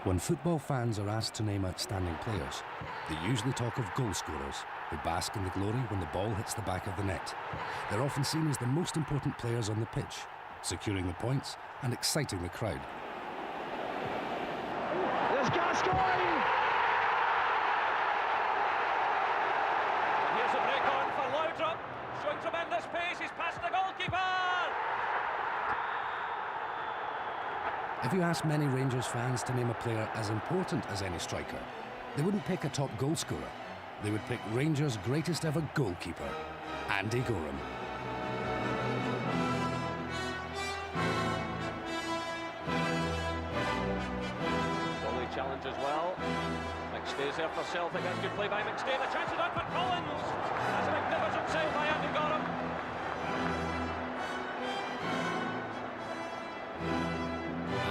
When football fans are asked to name outstanding players, they usually talk of goal scorers who bask in the glory when the ball hits the back of the net. They're often seen as the most important players on the pitch, securing the points and exciting the crowd. There's Gascoigne! And here's a break on for Laudrup, showing tremendous pace, he's past the goalkeeper! If you ask many Rangers fans to name a player as important as any striker, they wouldn't pick a top goal scorer. They would pick Rangers' greatest ever goalkeeper, Andy Goram. Goalie challenges well. McStay's there for Celtic. That's good play by McStay. The chance is on for Collins. That's a magnificent save by Andy Goram.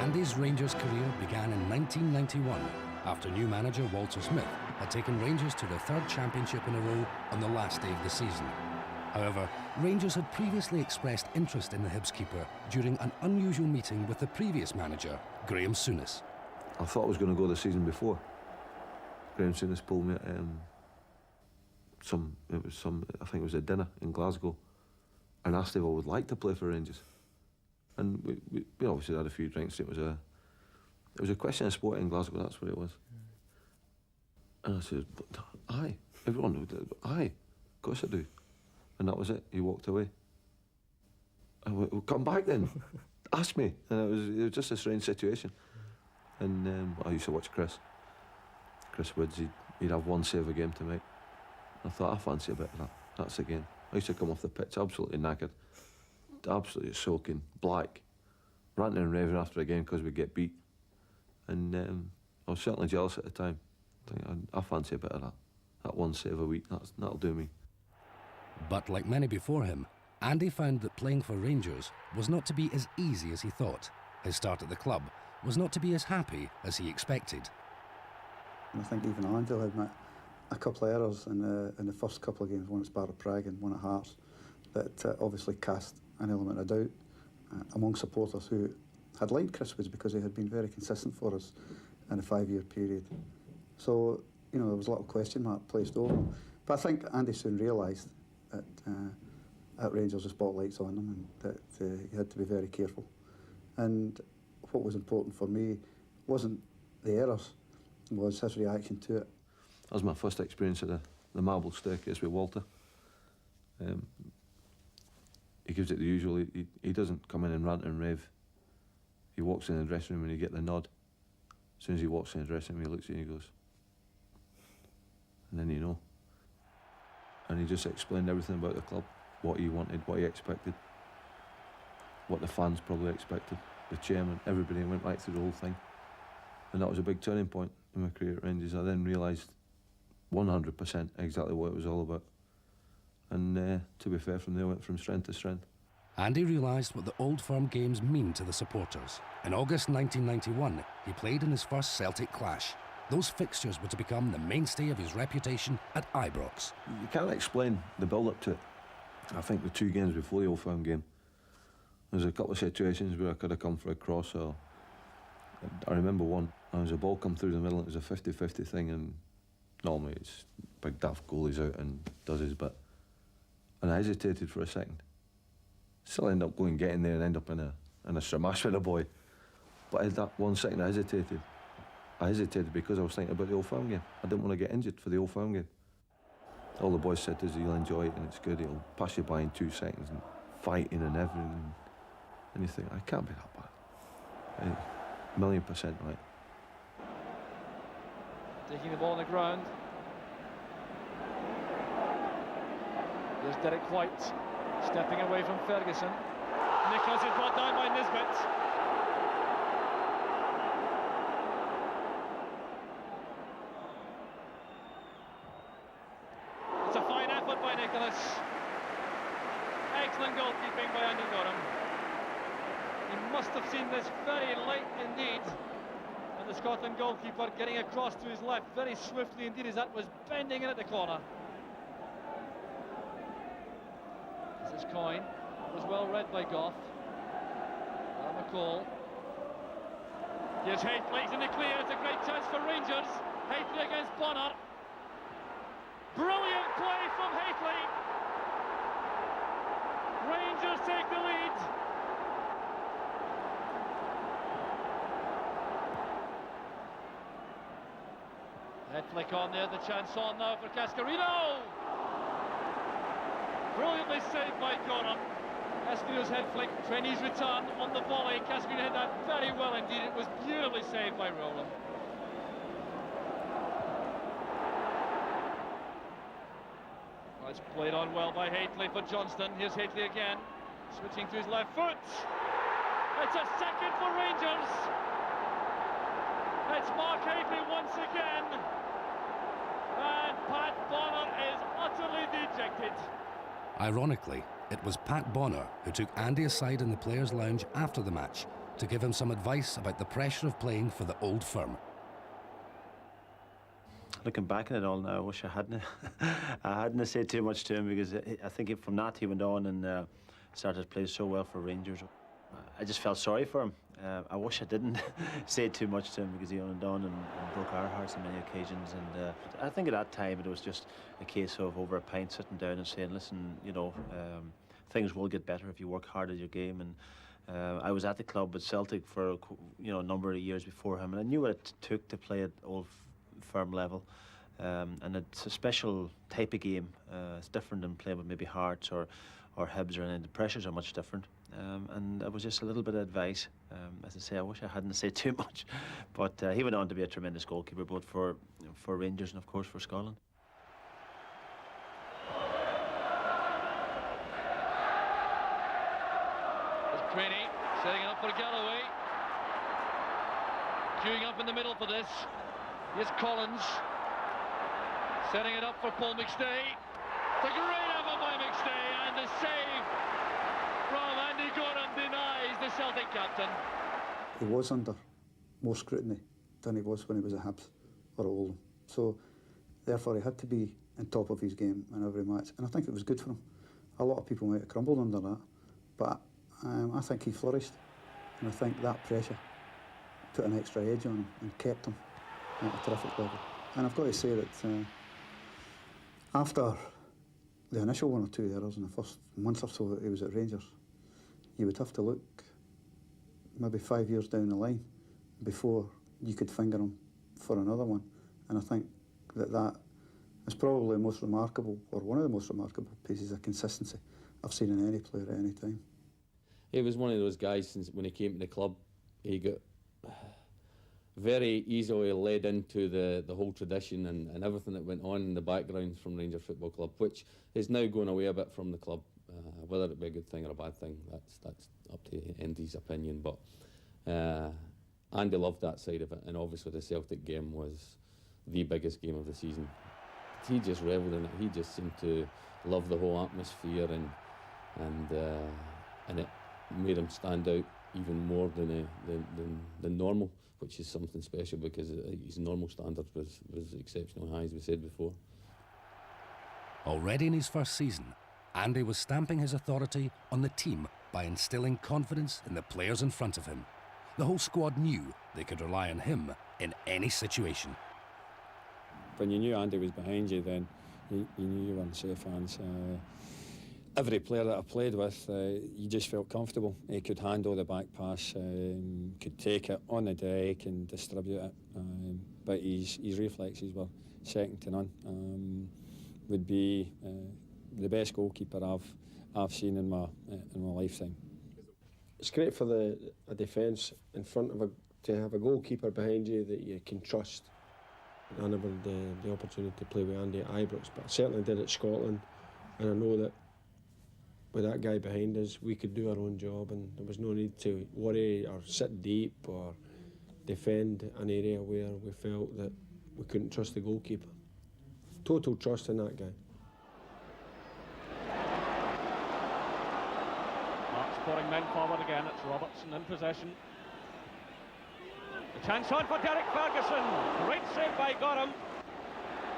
Andy's Rangers career began in 1991 after new manager Wlater Smith had taken Rangers to their third championship in a row on the last day of the season. However, Rangers had previously expressed interest in the Hibs keeper during an unusual meeting with the previous manager, Graham Souness. I thought I was going to go the season before. Graham Souness pulled me at I think it was a dinner in Glasgow, and asked if I would like to play for Rangers. And we obviously had a few drinks. It was a question of sport in Glasgow, that's what it was. And I said, aye, everyone would, aye, of course I do. And that was it, he walked away. I went, well, come back then, ask me. And it was just a strange situation. And I used to watch Chris Woods, he'd have one save a game to make. I thought, I fancy a bit of that, that's the game. I used to come off the pitch absolutely knackered, absolutely soaking, black, ranting and raving after a game because we get beat. And I was certainly jealous at the time. I fancy a bit of that one save a week, that'll do me. But like many before him, Andy found that playing for Rangers was not to be as easy as he thought. His start at the club was not to be as happy as he expected. I think even Andy had met a couple of errors in the first couple of games, one at Sparta Prague and one at Hearts, that obviously cast an element of doubt among supporters who had liked Chris Woods because he had been very consistent for us in a 5-year period. So, there was a little question mark placed over him. But I think Andy soon realised that at Rangers the spotlight's on him and that he had to be very careful. And what was important for me wasn't the errors, it was his reaction to it. That was my first experience of the marble staircase with Wlater. He gives it the usual, he doesn't come in and rant and rave. He walks in the dressing room and you get the nod. As soon as he walks in the dressing room, he looks at you and he goes, and then you know. And he just explained everything about the club, what he wanted, what he expected, what the fans probably expected, the chairman, everybody, went right through the whole thing. And that was a big turning point in my career at Rangers. I then realised 100% exactly what it was all about. And to be fair, from there, I went from strength to strength. Andy realised what the Old Firm games mean to the supporters. In August 1991, he played in his first Celtic clash. Those fixtures were to become the mainstay of his reputation at Ibrox. You can't explain the build-up to it. I think the 2 games before the Old Firm game, there was a couple of situations where I could have come for a cross. Or I remember one, there was a ball come through the middle, it was a 50-50 thing, and normally it's big daft goalie's out and does his bit. And I hesitated for a second. Still end up going getting there and end up in a stramash with a boy. But at that 1 second I hesitated. I hesitated because I was thinking about the Old Firm game. I didn't want to get injured for the Old Firm game. All the boys said to us, he'll enjoy it and it's good, he'll pass you by in 2 seconds and fighting and everything. And you think, I can't be that bad. 1,000,000% right. Taking the ball on the ground. There's Derek White, stepping away from Ferguson. Nicholas is brought down by Nisbet. It's a fine effort by Nicholas. Excellent goalkeeping by Andy Goram. He must have seen this very late indeed. And the Scotland goalkeeper getting across to his left very swiftly indeed as that was bending in at the corner. This is Coyne. It was well read by Goff. McCall. Here's Haythle's in the clear. It's a great chance for Rangers. Haythley against Bonner. Brilliant play from Haythley. Rangers take the lead. Head flick on there, the chance on now for Gascoigne. Brilliantly saved by Goram. Gascoigne's head flick, Trenny's return on the volley. Gascoigne hit that very well indeed. It was beautifully saved by Roland. Well, it's played on well by Haythley for Johnston. Here's Haythley again, switching to his left foot. It's a second for Rangers. It's Mark Haythley once again. And Pat Bonner is utterly dejected. Ironically, it was Pat Bonner who took Andy aside in the players' lounge after the match to give him some advice about the pressure of playing for the old firm. Looking back on it all now, I wish I hadn't said too much to him, because I think from that he went on and started to play so well for Rangers. I just felt sorry for him. I wish I didn't say too much to him, because he went on and broke our hearts on many occasions. And I think at that time it was just a case of over a pint sitting down and saying, listen, you know, things will get better if you work hard at your game. And I was at the club with Celtic for a number of years before him, and I knew what it took to play at Old Firm level. And it's a special type of game. It's different than playing with maybe Hearts or Hibs, and the pressures are much different. And it was just a little bit of advice. As I say, I wish I hadn't said too much, but he went on to be a tremendous goalkeeper, both for Rangers and of course for Scotland. There's Craney setting it up for Galloway. Queuing up in the middle for this. Here's Collins setting it up for Paul McStay. It's a great effort by McStay, and the save from Andy Goram denies the Celtic captain. He was under more scrutiny than he was when he was at Hibs or at Oldham. So, therefore, he had to be on top of his game in every match. And I think it was good for him. A lot of people might have crumbled under that, but I think he flourished. And I think that pressure put an extra edge on him and kept him at a terrific level. And I've got to say that after the initial 1 or 2 errors in the first month or so that he was at Rangers, you would have to look maybe 5 years down the line before you could finger him for another one. And I think that is probably the most remarkable, or one of the most remarkable pieces of consistency I've seen in any player at any time. He was one of those guys, since when he came to the club, he got very easily led into the whole tradition and everything that went on in the background from Rangers Football Club, which is now going away a bit from the club. Whether it be a good thing or a bad thing, that's up to Andy's opinion. But Andy loved that side of it, and obviously the Celtic game was the biggest game of the season. He just revelled in it. He just seemed to love the whole atmosphere, and it made him stand out even more than normal, which is something special, because his normal standard was exceptionally high, as we said before. Already in his first season, Andy was stamping his authority on the team by instilling confidence in the players in front of him. The whole squad knew they could rely on him in any situation. When you knew Andy was behind you, then you knew you weren't safe hands. Every player that I played with, you just felt comfortable. He could handle the back pass, could take it on the deck and distribute it. But his reflexes were second to none. Would be the best goalkeeper I've seen in my lifetime. It's great for the defence in front of to have a goalkeeper behind you that you can trust. I never had the opportunity to play with Andy at Ibrox, but I certainly did at Scotland, and I know that with that guy behind us, we could do our own job, and there was no need to worry or sit deep or defend an area where we felt that we couldn't trust the goalkeeper. Total trust in that guy. Mark's pouring men forward again. It's Robertson in possession. The chance on for Derek Ferguson. Great save by Goram.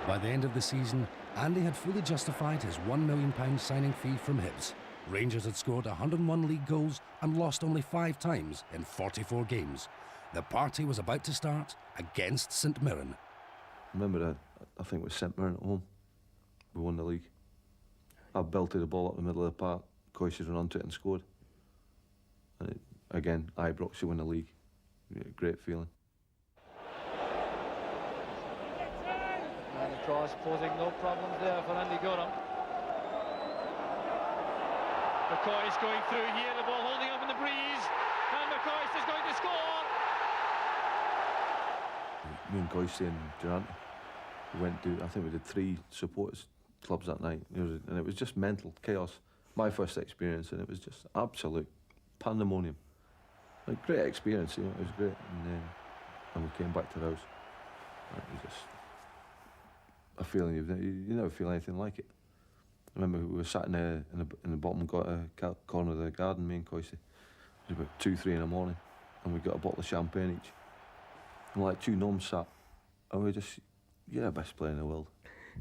By the end of the season, Andy had fully justified his £1 million signing fee from Hibs, Rangers had scored 101 league goals and lost only 5 times in 44 games. The party was about to start against St Mirren. Remember, I think it was St Mirren at home. We won the league. I belted the ball up the middle of the park. Coyce ran onto it and scored. And again, Ibrox to win the league. Yeah, great feeling. And the cross posing no problems there for Andy Goram. McCoy is going through here, the ball holding up in the breeze, and McCoy is going to score! Me and Coyce and Durant, we went to, I think we did 3 supporters clubs that night, and it was just mental chaos. My first experience, and it was just absolute pandemonium. Like, great experience, you know, it was great. And we came back to the house. It was just a feeling you never feel anything like it. I remember we were sat in the bottom corner of the garden, me and Coyce. It was about 2, 3 in the morning, and we got a bottle of champagne each. And like 2 gnomes sat, and we just, you're the best player in the world.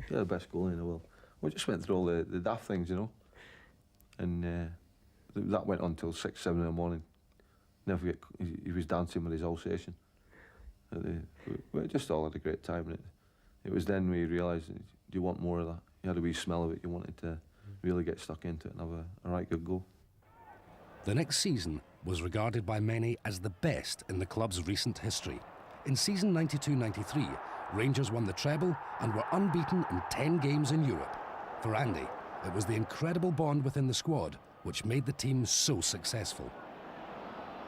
You're the best goalie in the world. We just went through all the daft things, you know. And that went on till 6, 7 in the morning. Never forget, he was dancing with his Alsatian. We just all had a great time. And it was then we realised, do you want more of that? You had a wee smell of it. You wanted to really get stuck into it and have a right good go. The next season was regarded by many as the best in the club's recent history. In season 92-93, Rangers won the treble and were unbeaten in 10 games in Europe. For Andy, it was the incredible bond within the squad which made the team so successful.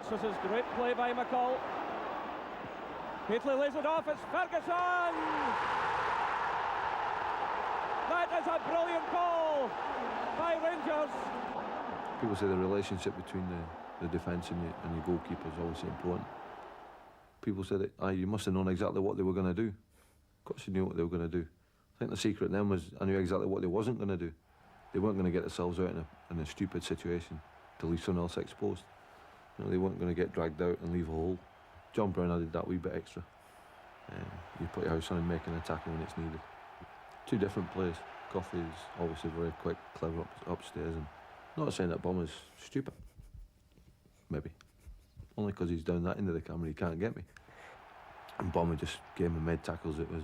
This is great play by McCall. Petley lays it off, it's Ferguson! That is a brilliant goal by Rangers. People say the relationship between the defence and your goalkeeper is obviously important. People said that you must have known exactly what they were going to do. Of course you knew what they were going to do. I think the secret then was I knew exactly what they wasn't going to do. They weren't going to get themselves out in a stupid situation to leave someone else exposed. You know, they weren't going to get dragged out and leave a hole. John Brown added that wee bit extra. You put your house on and make an attack when it's needed. 2 different players. Coffey is obviously very quick, clever upstairs, and not saying that Bomber's stupid. Maybe. Only because he's down that end of the camera, he can't get me. And Bomber just gave me mid tackles. It was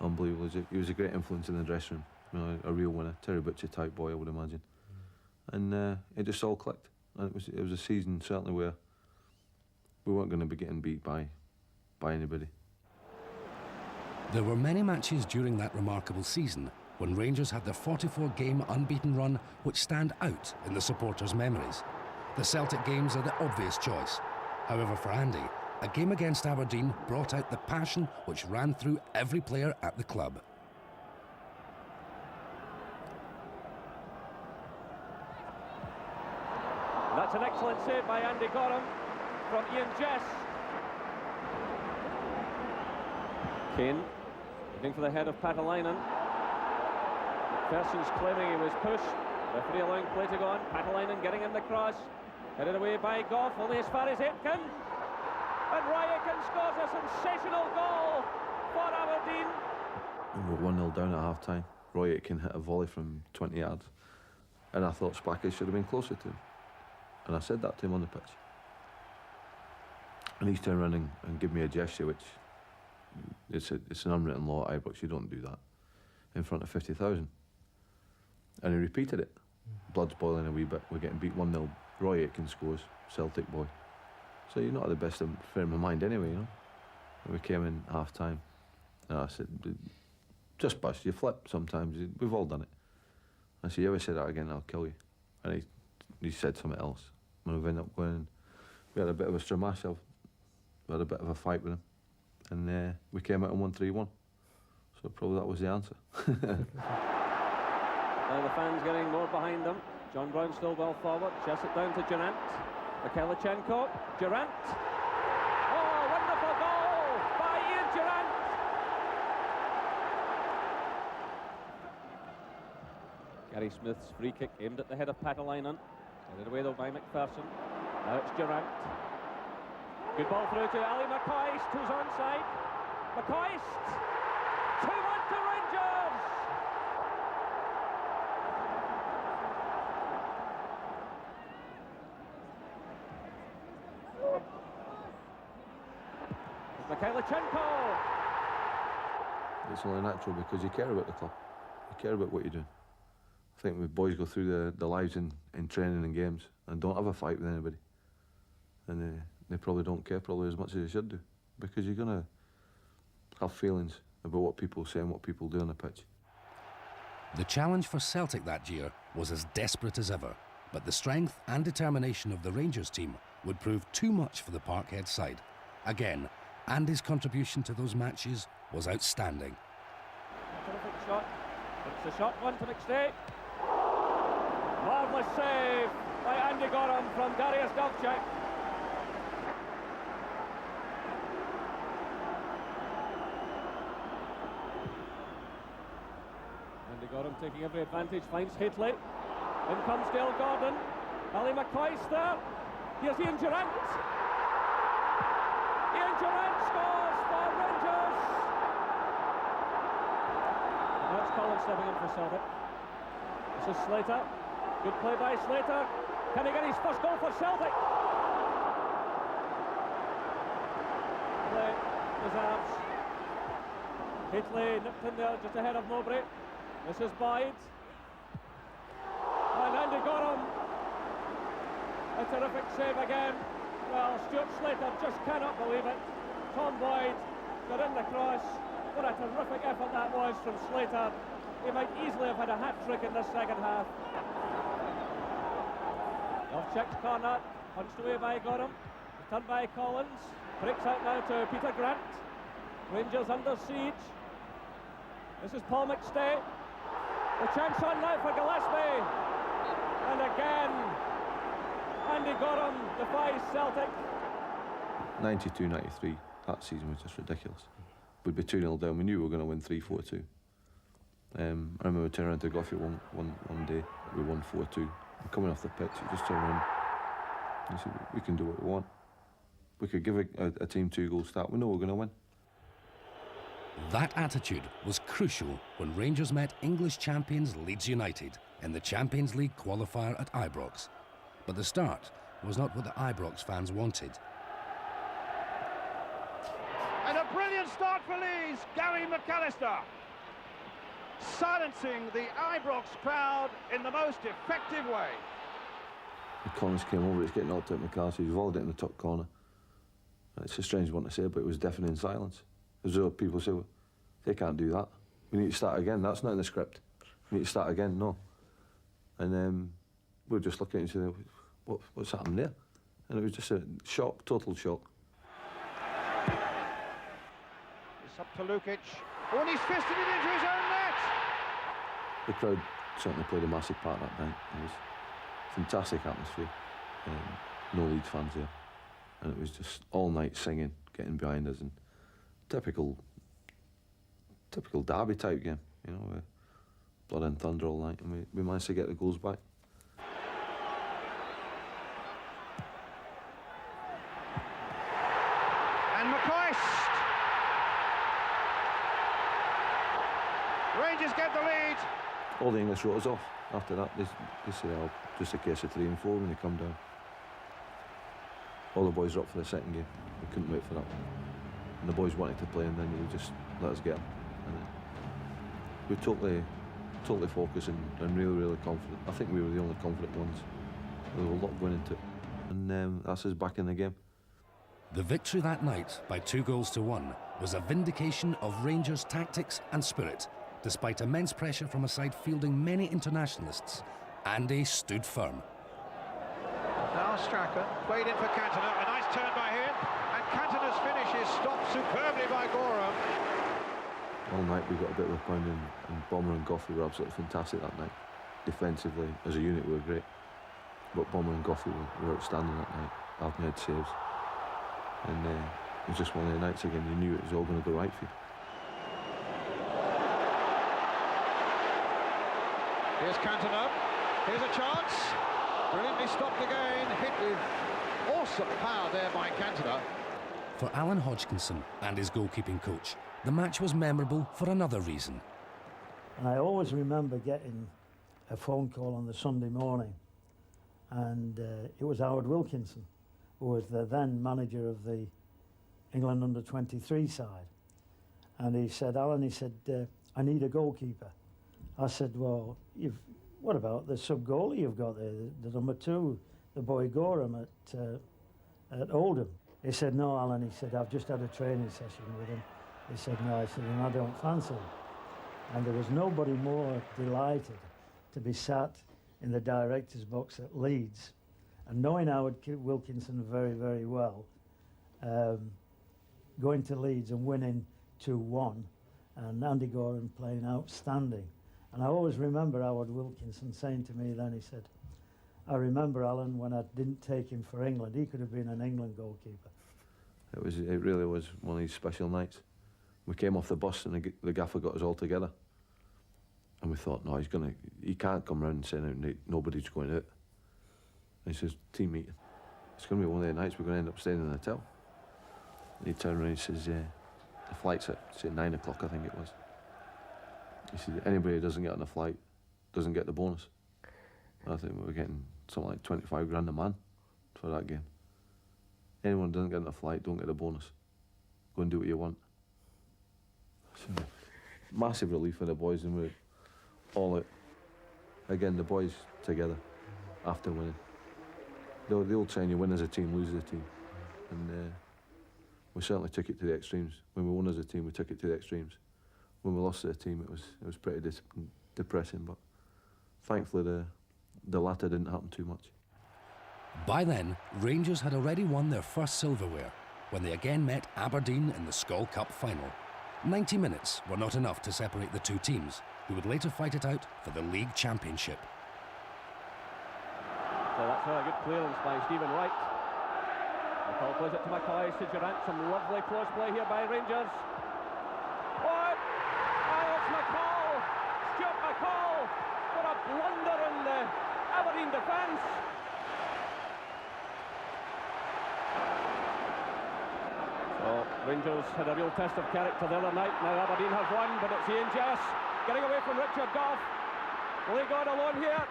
unbelievable. He was a great influence in the dressing room. You know, a real winner, Terry Butcher type boy, I would imagine. And it just all clicked. And it was a season certainly where we weren't going to be getting beat by anybody. There were many matches during that remarkable season when Rangers had their 44-game unbeaten run which stand out in the supporters' memories. The Celtic games are the obvious choice. However, for Andy, a game against Aberdeen brought out the passion which ran through every player at the club. That's an excellent save by Andy Goram from Ian Jess. Kane looking for the head of Patalainen. McPherson's claiming he was pushed. Referee allowing play to go on. Patalainen getting in the cross. Headed away by Goff, only as far as Aitken. And Roy Aitken scores a sensational goal for Aberdeen. We were 1-0 down at half-time. Roy Aitken hit a volley from 20 yards. And I thought Spackers should have been closer to him. And I said that to him on the pitch. And he's turned around and give me a gesture, which it's an unwritten law at Ibrox. You don't do that in front of 50,000. And he repeated it. Blood's boiling a wee bit. We're getting beat 1-0. Roy Aitken scores, Celtic boy. So you're not at the best of frame of mind anyway, you know. And we came in half-time. And I said, just bust, you flip sometimes. We've all done it. I said, you ever say that again, I'll kill you. And he said something else. And we ended up going, we had a bit of a stramash. We had a bit of a fight with him. And we came out and won 3-1. So probably that was the answer. Now the fans getting more behind them. John Brown still well forward. Chess it down to Durant. Mikhailichenko. Durant. Oh, wonderful goal by Ian Durant. Gary Smith's free kick aimed at the head of Patalainen. Headed away though by McPherson. Now it's Durant. Good ball through to Ali McCoist, who's onside. McCoist. 2-1 to Rangers. Mikhailichenko. It's only natural because you care about the club. You care about what you're doing. I think when boys go through the lives in training and games and don't have a fight with anybody, and they probably don't care probably as much as they should do, because you're going to have feelings about what people say and what people do on the pitch. The challenge for Celtic that year was as desperate as ever, but the strength and determination of the Rangers team would prove too much for the Parkhead side. Again, Andy's contribution to those matches was outstanding. Terrific shot. It's a shot one to McStay. Marvellous save by Andy Goram from Darius Dovchak. Andy Goram taking every advantage, finds Hitley. In comes Dale Gordon. Ali McCoy's there. Here's Ian Durant. Ian Durant scores for Rangers. Now it's Collins stepping in for Celtic. This is Slater. Good play by Slater. Can he get his first goal for Celtic? Play deserves. Hitley nipped in there just ahead of Mowbray. This is Boyd. And Andy Goram. A terrific save again. Well, Stuart Slater just cannot believe it. Tom Boyd got in the cross. What a terrific effort that was from Slater. He might easily have had a hat-trick in this second half. Dovchak's corner, punched away by Goram. Turned by Collins. Breaks out now to Peter Grant. Rangers under siege. This is Paul McStay. The chance on now for Gillespie. And again, Andy Goram defies Celtic. 92-93, that season was just ridiculous. We'd be 2-0 down, we knew we were going to win 3-4-2. I remember we turned around to Goffey one day, we won 4-2. And coming off the pitch, you just turn around and you say, we can do what we want. We could give a team 2-goal start, we know we're going to win. That attitude was crucial when Rangers met English champions Leeds United in the Champions League qualifier at Ibrox. But the start was not what the Ibrox fans wanted. And a brilliant start for Leeds, Gary McAllister. Silencing the Ibrox crowd in the most effective way. Collins came over, he's getting knocked out McAllister, he's volleyed it in the top corner. It's a strange one to say, but it was deafening silence. As though people say, well, they can't do that. We need to start again, that's not in the script. We need to start again, no. And we're just looking at it and saying, what's happened there? And it was just a shock, total shock. It's up to Lukic. Oh, and he's fisted it into his own net! The crowd certainly played a massive part that night. It was a fantastic atmosphere. No Leeds fans there. And it was just all night singing, getting behind us, and typical derby type game, you know, blood and thunder all night, and we managed to get the goals back. And McCoist! Rangers get the lead. All the English wrote us off after that. They said, oh, just a case of 3 and 4 when they come down. All the boys were up for the second game. We couldn't wait for that. And the boys wanted to play, and then you just let us get them. And we totally focused and really confident. I think we were the only confident ones. There was a lot going into it. And that's us back in the game. The victory that night by 2-1 was a vindication of Rangers' tactics and spirit. Despite immense pressure from a side fielding many internationalists, Andy stood firm. Now Strachan, played in for Cantona, a nice turn by him, and Cantona's finish is stopped superbly by Goram. All night we got a bit of a pounding, and Bomber and Goffey were absolutely fantastic that night. Defensively, as a unit, we were great. But Bomber and Goffey were outstanding that night. Alvin had saves. And it was just one of the nights again, you knew it was all going to go right for you. Here's Cantona, here's a chance. Brilliantly stopped again, hit with awesome power there by Cantona. For Alan Hodgkinson and his goalkeeping coach, the match was memorable for another reason. And I always remember getting a phone call on the Sunday morning, and it was Howard Wilkinson, who was the then manager of the England under-23 side. And he said, Alan, he said, I need a goalkeeper. I said, well, what about the sub-goalie you've got there, the number 2, the boy Goram at Oldham? He said, no, Alan, he said, I've just had a training session with him. He said, no, I said, and I don't fancy him. And there was nobody more delighted to be sat in the director's box at Leeds, and knowing Howard Wilkinson very, very well, going to Leeds and winning 2-1, and Andy Goram playing outstanding. And I always remember Howard Wilkinson saying to me then, he said, I remember, Alan, when I didn't take him for England, he could have been an England goalkeeper. It really was one of these special nights. We came off the bus and the gaffer got us all together. And we thought, no, he can't come round and say nobody's going out. And he says, team meeting. It's going to be one of the nights we're going to end up staying in a hotel. And he turned around and he says, the flight's at, say, 9 o'clock, I think it was. He said, anybody who doesn't get on the flight doesn't get the bonus. And I think we were getting something like 25 grand a man for that game. Anyone who doesn't get on the flight don't get a bonus. Go and do what you want. So, massive relief for the boys, and we're all out. Again, the boys together after winning. The old saying, you win as a team, lose as a team. And we certainly took it to the extremes. When we won as a team, we took it to the extremes. When we lost as a team, it was pretty depressing, but thankfully the latter didn't happen too much. By then, Rangers had already won their first silverware when they again met Aberdeen in the Skol Cup final. 90 minutes were not enough to separate the two teams, who would later fight it out for the league championship. So that's a good clearance by Stephen Wright. McCall plays it to McCoy, to Durant. Some lovely close play here by Rangers. What? It's McCall! Stuart McCall! What a blunder in the Aberdeen defence! So Rangers had a real test of character the other night. Now Aberdeen have won, but it's Ian Jess getting away from Richard Goff. Will he go it alone here?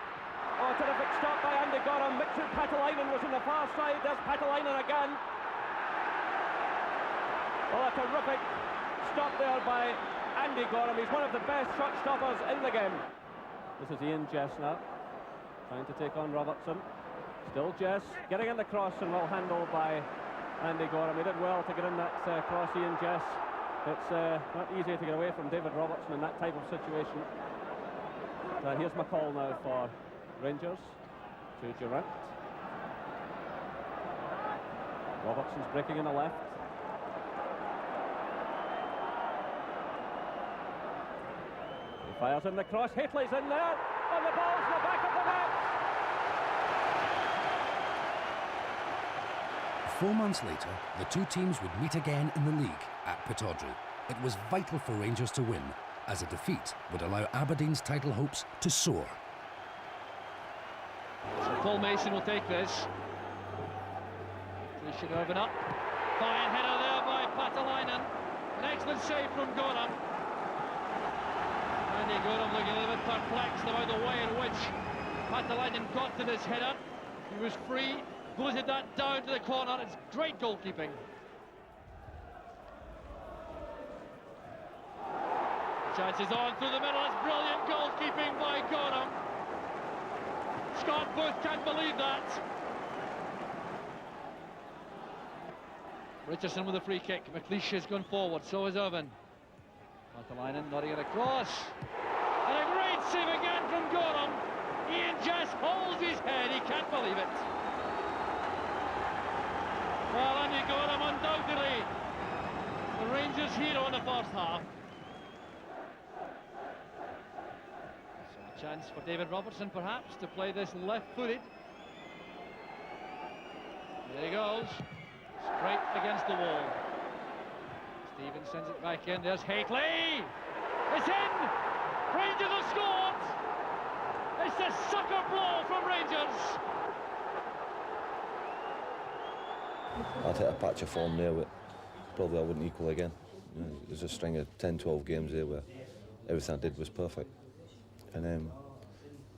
Oh, terrific stop by Andy Goram. Richard Patalainen was on the far side. There's Patalainen again. Oh, a terrific stop there by Andy Goram. He's one of the best shot stoppers in the game. This is Ian Jess now, trying to take on Robertson. Still Jess, getting in the cross and well handled by Andy Goram. He did well to get in that cross, Ian Jess. It's not easy to get away from David Robertson in that type of situation. But, here's McCall now for Rangers, to Durant. Robertson's breaking in the left. He fires in the cross, Hitley's in there, and the ball's in the back of the net. 4 months later, the two teams would meet again in the league at Pittodrie. It was vital for Rangers to win, as a defeat would allow Aberdeen's title hopes to soar. So Paul Mason will take this. They should open up. Fine header there by Patalainen. An excellent save from Goram. Andy Goram looking a little bit perplexed about the way in which Patalainen got to this header. He was free, booted that down to the corner. It's great goalkeeping. Chances on through the middle. It's brilliant goalkeeping by Goram. Scott Booth can't believe that. Richardson with a free kick. McLeish has gone forward, so has Irvin. Patalainen nodding it across. And a great save again from Goram. Ian Jess holds his head, he can't believe it. Well, Andy Goram undoubtedly the Rangers' hero in the first half. Chance for David Robertson perhaps to play this left-footed. There he goes, straight against the wall. Stevens sends it back in. There's Hitley. It's in. Rangers have scored. It's a sucker blow from Rangers. I'd hit a patch of form there, but probably I wouldn't equal again. There's a string of 10-12 games there where everything I did was perfect. And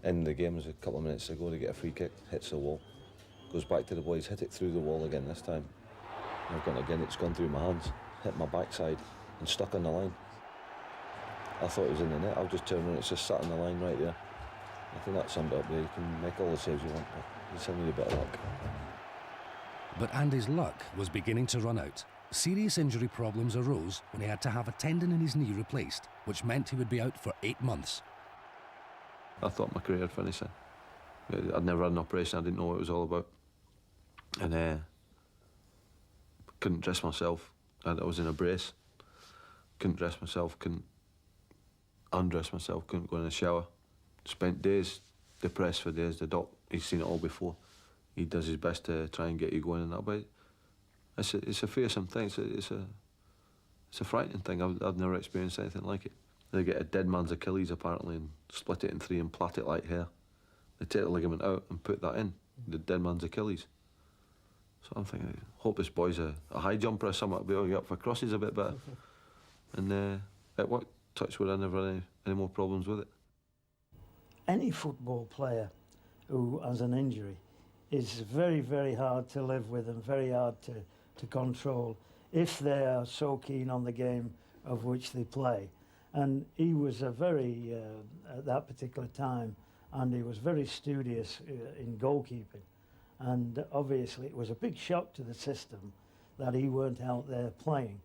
in the game was a couple of minutes to go to get a free kick, hits the wall, goes back to the boys, hit it through the wall again this time. I've gone again, it's gone through my hands, hit my backside and stuck on the line. I thought it was in the net. I'll just turn around, it's just sat on the line right there. I think that summed up there. You can make all the saves you want, but you still need a bit of luck. But Andy's luck was beginning to run out. Serious injury problems arose when he had to have a tendon in his knee replaced, which meant he would be out for 8 months. I thought my career had finished then. I'd never had an operation, I didn't know what it was all about. And couldn't dress myself. I was in a brace. Couldn't dress myself, couldn't undress myself, couldn't go in the shower. Spent days depressed for days. The doc, he's seen it all before. He does his best to try and get you going and that, but it's a fearsome thing. It's a frightening thing. I've never experienced anything like it. They get a dead man's Achilles apparently and split it in 3 and plait it like hair. They take the ligament out and put that in, the dead man's Achilles. So I'm thinking, I hope this boy's a high jumper or something to be able to get up for crosses a bit better. And it worked. Touch wood, I never had any more problems with it. Any football player who has an injury is very, very hard to live with and very hard to control if they are so keen on the game of which they play. And he was a very, at that particular time, and he was very studious in goalkeeping. And obviously it was a big shock to the system that he weren't out there playing.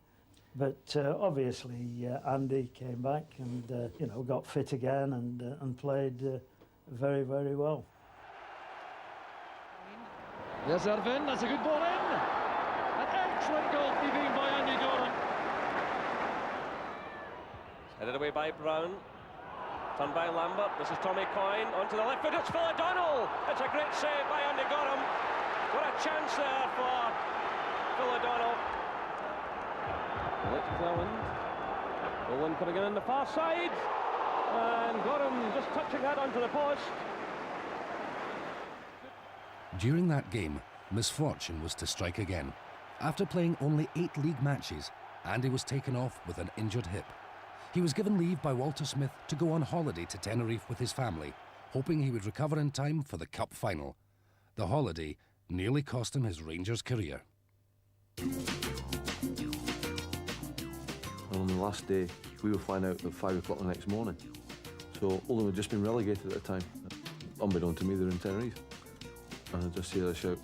But obviously Andy came back and you know, got fit again and played very, very well. There's Irvin, that's a good ball in. An excellent goalkeeping by Andy Goram. Headed away by Brown. Turned by Lambert. This is Tommy Coyne. Onto the left foot, it's Phil O'Donnell. It's a great save by Andy Goram. What a chance there for Phil O'Donnell. Let's Cleland. Owen putting it in the far side. And Goram just touching that onto the post. During that game, misfortune was to strike again. After playing only 8 league matches, Andy was taken off with an injured hip. He was given leave by Wlater Smith to go on holiday to Tenerife with his family, hoping he would recover in time for the cup final. The holiday nearly cost him his Rangers career. On the last day, we were flying out at 5 o'clock the next morning. So Oldham had just been relegated at the time. Unbeknown to me, they were in Tenerife. And I just hear a shout,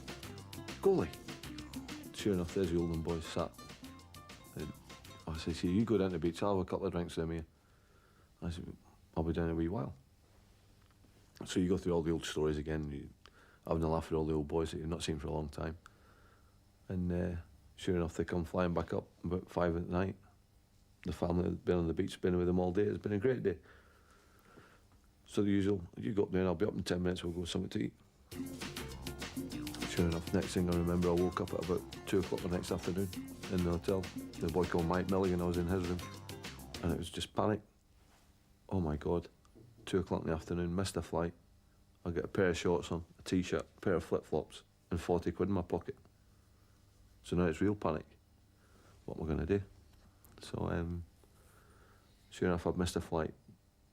"Goalie!" Sure enough, there's the Oldham boys sat. And I said, "See, you go down to the beach, I'll have a couple of drinks with me." I said, "I'll be down in a wee while." So you go through all the old stories again, you having a laugh with all the old boys that you've not seen for a long time. And sure enough, they come flying back up about 5 at night. The family had been on the beach, been with them all day. It's been a great day. So the usual, you go up there and I'll be up in 10 minutes, we'll go something to eat. Sure enough, next thing I remember, I woke up at about 2 o'clock the next afternoon in the hotel. The boy called Mike Milligan, I was in his room. And it was just panic. Oh my God, 2 o'clock in the afternoon, missed a flight. I'll get a pair of shorts on, a t-shirt, a pair of flip-flops, and 40 quid in my pocket. So now it's real panic. What am I going to do? So, sure enough, I've missed a flight.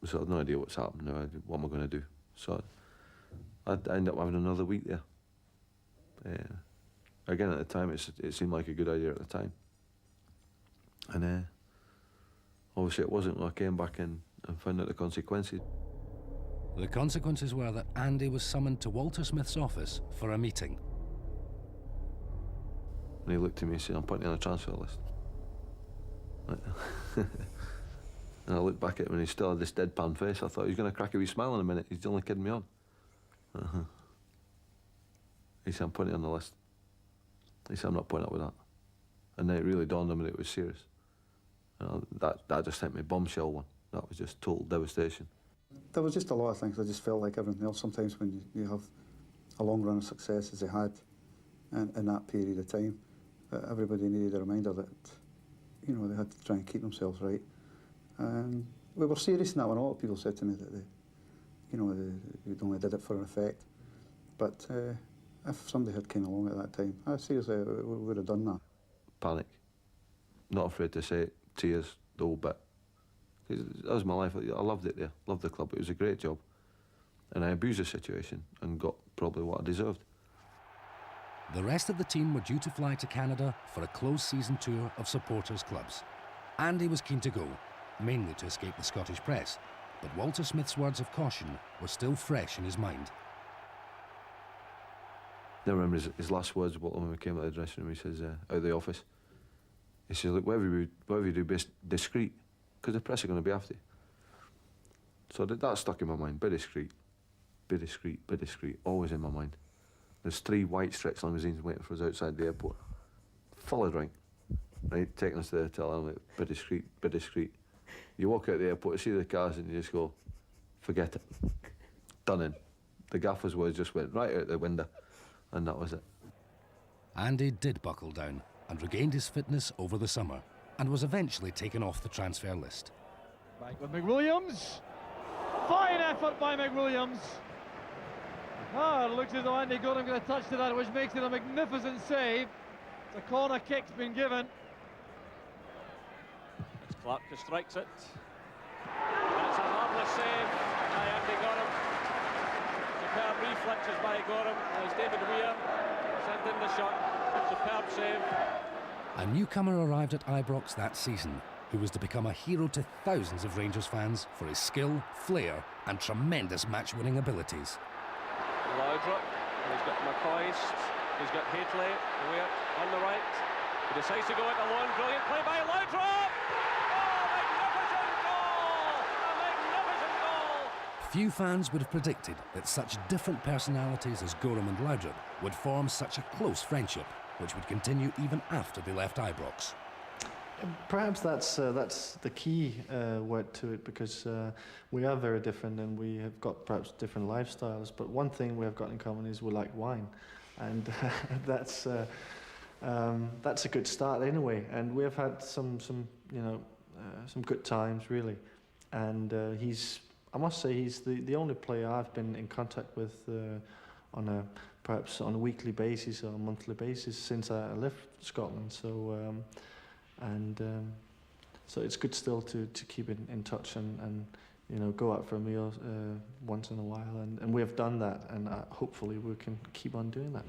So I've no idea what's happened now. What am I going to do? So I'd end up having another week there. Again, at the time, it seemed like a good idea at the time. And obviously it wasn't when I came back in and found out the consequences. The consequences were that Andy was summoned to Wlater Smith's office for a meeting. And he looked at me and said, "I'm putting you on a transfer list." And I looked back at him and he still had this deadpan face. I thought he was going to crack a wee smile in a minute. He's only kidding me on. He said, "I'm putting it on the list." He said, "I'm not putting up with that." And then it really dawned on me that it was serious. And that just hit me bombshell one. That was just total devastation. There was just a lot of things. I just felt like everything else. Sometimes when you have a long run of success as they had in that period of time, everybody needed a reminder that, you know, they had to try and keep themselves right. And we were serious in that one. A lot of people said to me that they only did it for an effect. But if somebody had came along at that time, seriously, we would have done that. Panic. Not afraid to say it. Tears, the whole bit. That was my life. I loved it there. Loved the club. It was a great job. And I abused the situation and got probably what I deserved. The rest of the team were due to fly to Canada for a closed season tour of supporters' clubs. Andy was keen to go, mainly to escape the Scottish press, but Wlater Smith's words of caution were still fresh in his mind. I remember his last words when we came out of the dressing room. He says, out of the office, he says, look, whatever you do, be discreet, because the press are going to be after you. So that stuck in my mind. Be discreet, be discreet, be discreet, always in my mind. There's 3 white stretch limousines waiting for us outside the airport, full of drink, right, taking us to the hotel. I'm like, be discreet, be discreet. You walk out the airport, you see the cars, and you just go, forget it, done in. The gaffer's words just went right out the window, and that was it. Andy did buckle down and regained his fitness over the summer, and was eventually taken off the transfer list. Back with McWilliams. Fine effort by McWilliams. It looks as though Andy Goram got a touch to that, which makes it a magnificent save. The corner kick's been given. It's Clark who strikes it. That's a marvellous save by Andy Goram. Superb reflexes by Goram as David Weir sent in the shot. Superb save. A newcomer arrived at Ibrox that season, who was to become a hero to thousands of Rangers fans for his skill, flair and tremendous match-winning abilities. Laudrup, he's got McCoist, he's got Hateley, Weir on the right. He decides to go it alone. Brilliant play by Laudrup! Oh, magnificent goal! A magnificent goal! Few fans would have predicted that such different personalities as Goram and Laudrup would form such a close friendship, which would continue even after they left Ibrox. Perhaps that's the key word to it, because we are very different and we have got perhaps different lifestyles. But one thing we have got in common is we like wine, and that's a good start anyway. And we have had some good times really. And I must say, he's the only player I've been in contact with perhaps on a weekly basis or a monthly basis since I left Scotland. So it's good still to keep in touch and go out for a meal once in a while, and we have done that, and hopefully we can keep on doing that.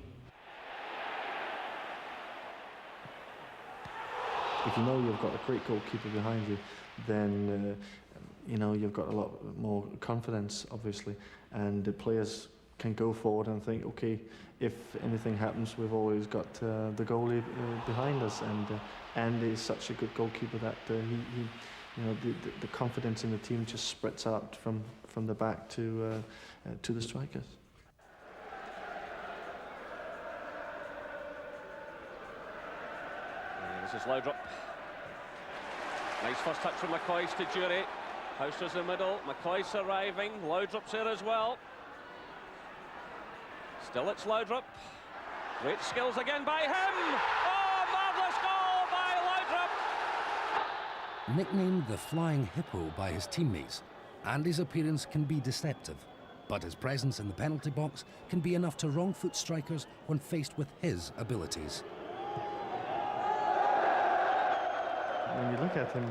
If you know you've got a great goalkeeper behind you, then you've got a lot more confidence, obviously, and the players can go forward and think, okay, if anything happens, we've always got the goalie behind us, and Andy is such a good goalkeeper that the confidence in the team just spreads out from the back to the strikers. This is Laudrup. Nice first touch from McCoist to Jury. Houster's in the middle. McCoist's arriving. Laudrup's there as well. Still it's Laudrup. Great skills again by him. Oh, marvellous goal by Laudrup. Nicknamed the Flying Hippo by his teammates, Andy's appearance can be deceptive, but his presence in the penalty box can be enough to wrong-foot strikers when faced with his abilities. When you look at him,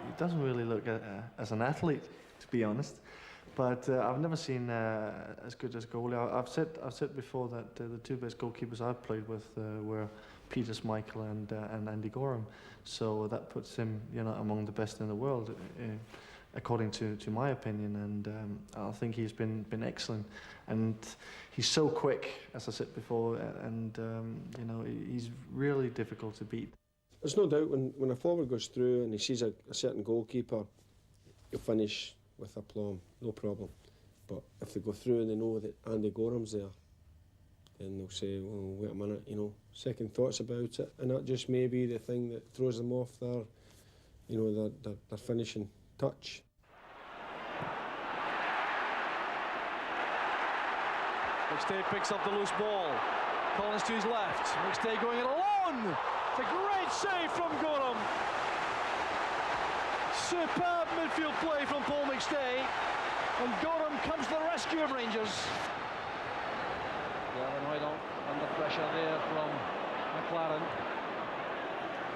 he doesn't really look as an athlete, to be honest. But I've never seen as good as goalie. I've said before that the two best goalkeepers I've played with were Peter Schmeichel and Andy Goram. So that puts him, among the best in the world, according to my opinion. And I think he's been excellent. And he's so quick, as I said before, and he's really difficult to beat. There's no doubt when a forward goes through and he sees a certain goalkeeper, he'll finish with aplomb, no problem. But if they go through and they know that Andy Goram's there, then they'll say, well, wait a minute, second thoughts about it, and that just may be the thing that throws them off their finishing touch. McStay picks up the loose ball. Collins to his left. McStay going it alone. It's a great save from Goram. Superb midfield play from Paul McStay, and Goram comes to the rescue of Rangers. Gavin Hoydal under pressure there from McLaren.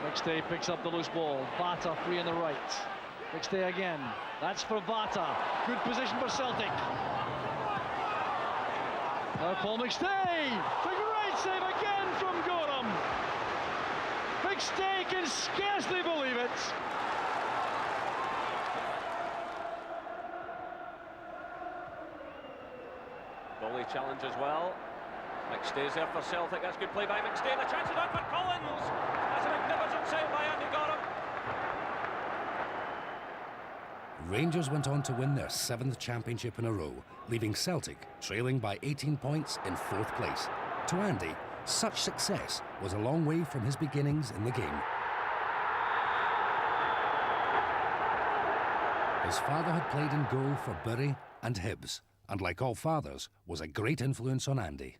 McStay picks up the loose ball. Bata free on the right. McStay again. That's for Bata. Good position for Celtic. Now Paul McStay, the great save again from Goram. McStay can scarcely believe it. Goalie challenge as well. McStay's there for Celtic. That's good play by McStay. The chance is on for Collins. That's a magnificent save by Andy Goram. Rangers went on to win their 7th championship in a row, leaving Celtic trailing by 18 points in 4th place. To Andy, such success was a long way from his beginnings in the game. His father had played in goal for Bury and Hibs, and like all fathers, was a great influence on Andy.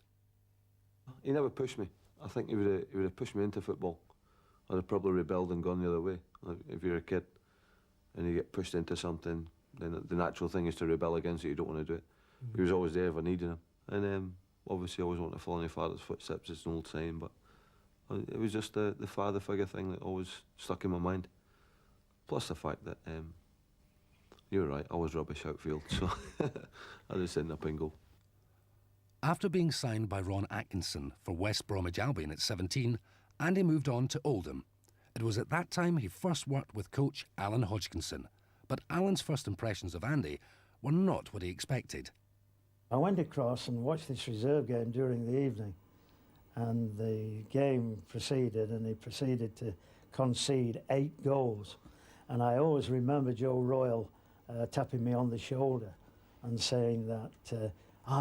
He never pushed me. I think he would have pushed me into football. I'd have probably rebelled and gone the other way. Like, if you're a kid and you get pushed into something, then the natural thing is to rebel against it. You don't want to do it. He was always there if I needed him. And obviously I always want to follow in your father's footsteps, it's an old saying, but it was just the father figure thing that always stuck in my mind. Plus the fact that, you're right, I was rubbish outfield, so I just ended up in goal. After being signed by Ron Atkinson for West Bromwich Albion at 17, Andy moved on to Oldham. It was at that time he first worked with coach Alan Hodgkinson, but Alan's first impressions of Andy were not what he expected. I went across and watched this reserve game during the evening, and the game proceeded, and he proceeded to concede 8 goals. And I always remember Joe Royle tapping me on the shoulder and saying that,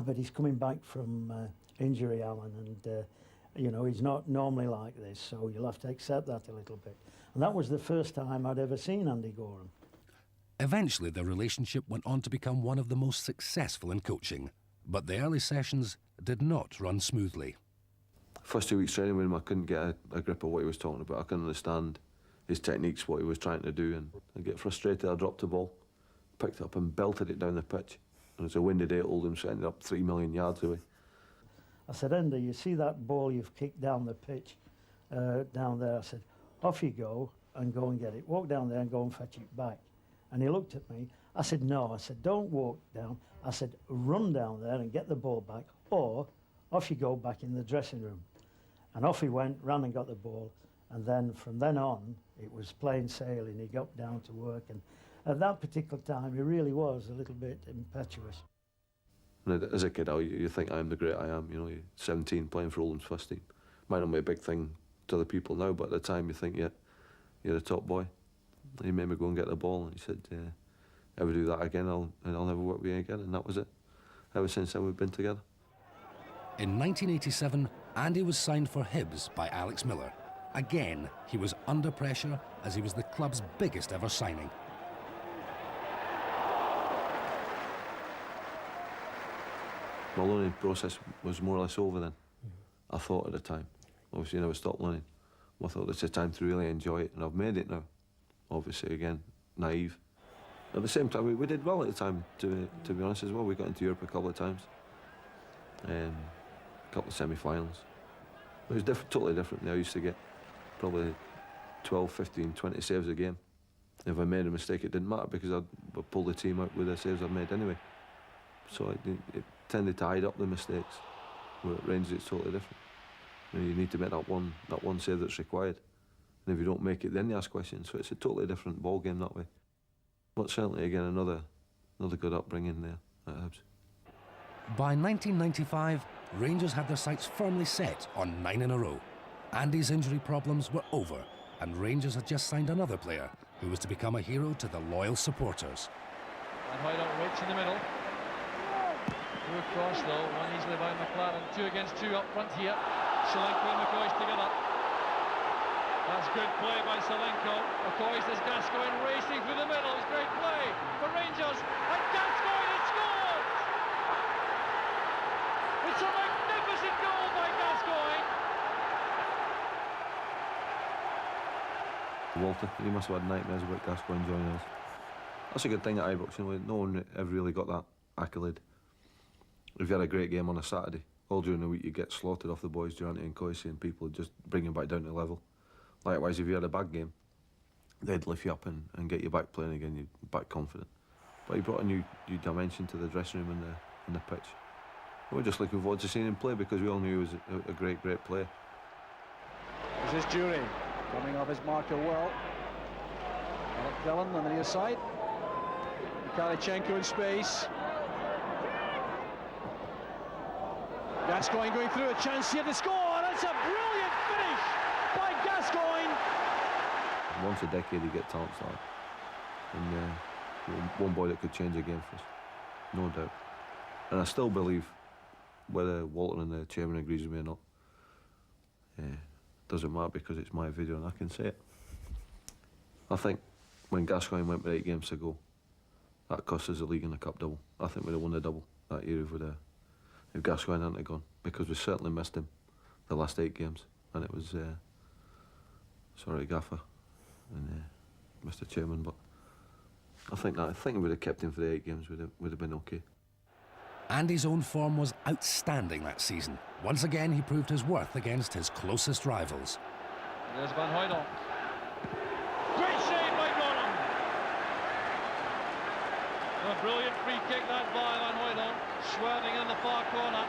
but he's coming back from injury, Alan, and you know, he's not normally like this, so you'll have to accept that a little bit. And that was the first time I'd ever seen Andy Goram. Eventually, their relationship went on to become one of the most successful in coaching, but the early sessions did not run smoothly. First 2 weeks training with him, I couldn't get a grip of what he was talking about. I couldn't understand his techniques, what he was trying to do, and I'd get frustrated. I dropped the ball, picked it up and belted it down the pitch. And it was a windy day at Oldham, so I ended up 3 million yards away. I said, Andy, you see that ball you've kicked down the pitch, down there? I said, off you go and go and get it. Walk down there and go and fetch it back. And he looked at me. I said, no. I said, don't walk down. I said, run down there and get the ball back, or off you go back in the dressing room. And off he went, ran and got the ball. And then from then on, it was plain sailing. He got down to work. And at that particular time, he really was a little bit impetuous. And as a kid, you think I am the great I am. You know, you're 17 playing for Oldham's first team. Might not be a big thing to other people now, but at the time you think, yeah, you're the top boy. And he made me go and get the ball, and he said, ever do that again, I'll never work with you again. And that was it. Ever since then, we've been together. In 1987, Andy was signed for Hibs by Alex Miller. Again, he was under pressure as he was the club's biggest ever signing. My learning process was more or less over then. I thought at the time. Obviously, I never stopped learning. I thought it's a time to really enjoy it, and I've made it now. Obviously, again, naive. At the same time, we did well at the time, to be honest as well. We got into Europe a couple of times. A couple of semi-finals. It was totally different than I used to get. Probably 12, 15, 20 saves a game. If I made a mistake, it didn't matter because I'd pull the team out with the saves I'd made anyway. So it tended to hide up the mistakes. Where at Rangers, it's totally different. You need to make that one save that's required. And if you don't make it, then you ask questions. So it's a totally different ball game that way. But certainly, again, another good upbringing there at Hibs. By 1995, Rangers had their sights firmly set on 9 in a row. Andy's injury problems were over, and Rangers had just signed another player who was to become a hero to the loyal supporters. And Hoyt waits in the middle. Through across though, one easily by McLaren. 2 against 2 up front here. Salenko and McCoy together. That's good play by Salenko. McCoy says Gascoigne racing through the middle. It's great play for Rangers. And Gascoigne has scored! It's a magnificent goal by Gascoigne. Wlater, he must have had nightmares about Gascoigne joining us. That's a good thing at Ibrox, you know, no one ever really got that accolade. If you had a great game on a Saturday, all during the week you get slaughtered off the boys, Durante and Coisy, and people would just bring you back down to level. Likewise, if you had a bad game, they'd lift you up and get you back playing again, you'd back confident. But he brought a new dimension to the dressing room and the pitch. We're just looking forward to seeing him play because we all knew he was a great player. This is Jury coming off his marker well. Alec Dillon on the near side. Mikhailchenko in space. Gascoigne going through, a chance here to score. That's a brilliant finish by Gascoigne. Once a decade you get talents like that. And one boy that could change a game for us, no doubt. And I still believe, whether Walter and the chairman agrees with me or not, doesn't matter because it's my video and I can say it. I think when Gascoigne went with 8 games to go, that cost us the league and the cup double. I think we'd have won the double that year if Gascoigne hadn't gone, because we certainly missed him the last 8 games, and it was sorry Gaffer and Mr. Chairman, but I think we would have kept him for the 8 games. Would have been okay. Andy's own form was outstanding that season. Once again, he proved his worth against his closest rivals. There's Van Hooydonk. Great save by Goram. A brilliant free kick that by Van Hooydonk, swerving in the far corner.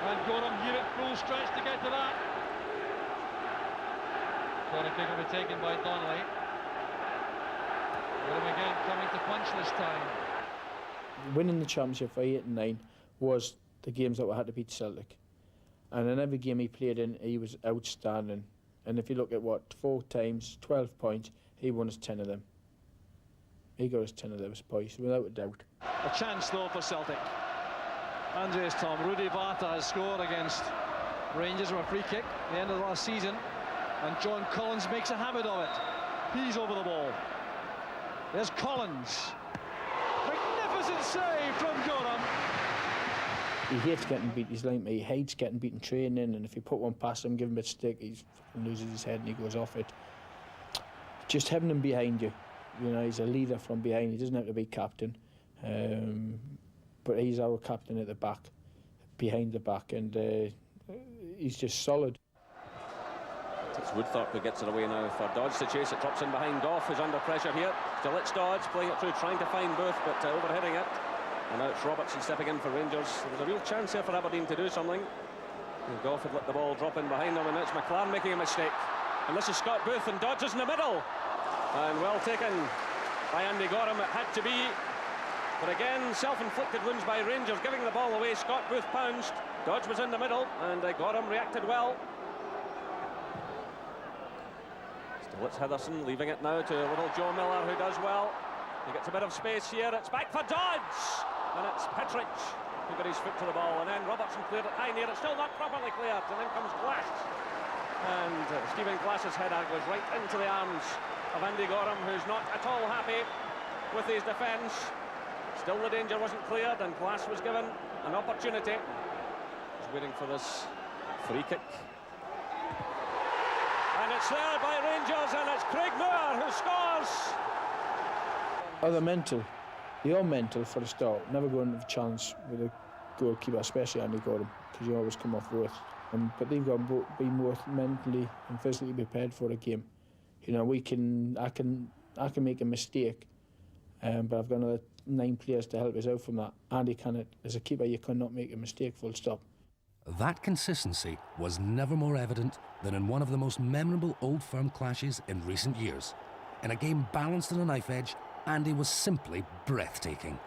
And Goram here at full stretch to get to that. Corner kick will be taken by Donnelly. Goram again coming to punch this time. Winning the championship for 8 and 9 was the games that we had to beat Celtic, and in every game he played in, he was outstanding. And if you look at 4 times 12 points, he won us 10 of them. He got us 10 of those points without a doubt. A chance though for Celtic. Andreas Tom, Rudi Vata has scored against Rangers from a free kick at the end of the last season, and John Collins makes a habit of it. He's over the ball. There's Collins. Magnificent save from Goram. He hates getting beat. He's like me. He hates getting beaten training, and if you put one past him, give him a stick, he loses his head and he goes off it. Just having him behind you, he's a leader from behind. He doesn't have to be captain, but he's our captain at the back, behind the back, and he's just solid. It's Woodthorpe who gets it away now for Dodge to chase it. Drops in behind Goff, who's under pressure here. Still it's Dodge playing it through, trying to find Booth, but overheading it. And now it's Robertson stepping in for Rangers. There was a real chance here for Aberdeen to do something. And Goff had let the ball drop in behind him, and now it's McLaren making a mistake. And this is Scott Booth, and Dodge is in the middle. And well taken by Andy Goram, it had to be. But again, self-inflicted wounds by Rangers, giving the ball away. Scott Booth pounced. Dodge was in the middle, and Goram reacted well. Still it's Heatherson, leaving it now to little Joe Miller, who does well. He gets a bit of space here. It's back for Dodge, and it's Petrich who got his foot to the ball, and then Robertson cleared it high near. It's still not properly cleared, and then comes Glass, and Stephen Glass's header goes right into the arms of Andy Goram, who's not at all happy with his defence. Still the danger wasn't cleared, and Glass was given an opportunity. He's waiting for this free kick. And it's there by Rangers, and it's Craig Moore who scores. They're mental. They are mental for a start. Never going to have a chance with a goalkeeper, especially Andy Goram, because you always come off worth. But they've got to be more mentally and physically prepared for a game. I can make a mistake, but I've got another 9 players to help us out from that. Andy cannot. As a keeper, you cannot make a mistake, full stop. That consistency was never more evident than in one of the most memorable Old Firm clashes in recent years. In a game balanced on a knife edge, Andy was simply breathtaking.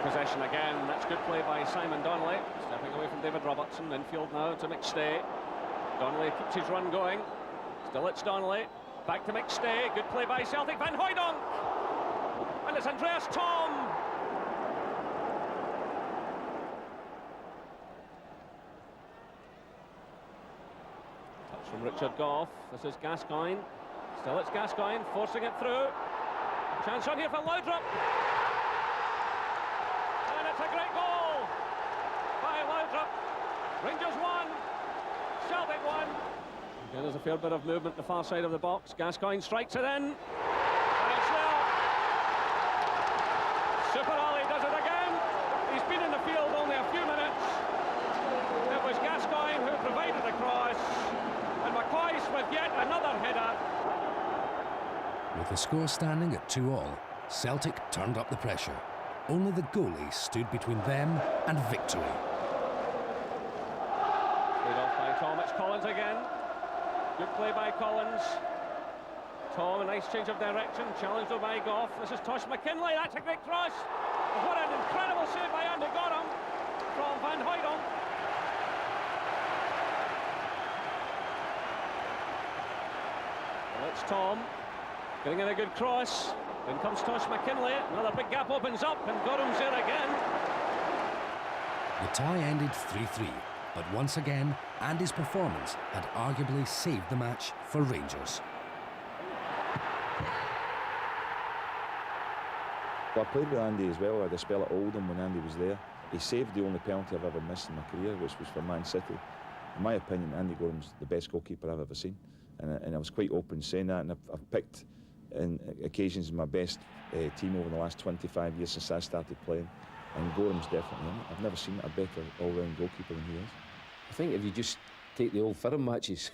Possession again. That's good play by Simon Donnelly. Stepping away from David Robertson. Infield now to McStay. Donnelly keeps his run going. Still it's Donnelly. Back to McStay. Good play by Celtic. Van Hooydonk. And it's Andreas Tom. Touch from Richard Goff. This is Gascoigne. Still it's Gascoigne forcing it through. Chance on here for Laudrup. And it's a great goal by Laudrup. Rangers 1, Celtic 1. Again, there's a fair bit of movement the far side of the box. Gascoigne strikes it in. And it's there. Super Ali does it again. He's been in the field only a few minutes. It was Gascoigne who provided the cross. And McCoy with yet another header. With the score standing at 2-2, Celtic turned up the pressure. Only the goalie stood between them and victory. Played off by Tom. It's Collins again. Good play by Collins. Tom, a nice change of direction. Challenged by Goff. This is Tosh McKinlay. That's a great cross. What an incredible save by Andy Goram from Van Hooydonk. It's Tom getting in a good cross. In comes Tosh McKinlay. Another big gap opens up, and Goram's there again. The tie ended 3-3, but once again, Andy's performance had arguably saved the match for Rangers. Well, I played with Andy as well. I had a spell at Oldham when Andy was there. He saved the only penalty I've ever missed in my career, which was for Man City. In my opinion, Andy Goram's the best goalkeeper I've ever seen. And I was quite open saying that, and I've picked in occasions my best team over the last 25 years since I started playing, and Goram's definitely in it. I've never seen a better all-round goalkeeper than he is. I think if you just take the Old Firm matches,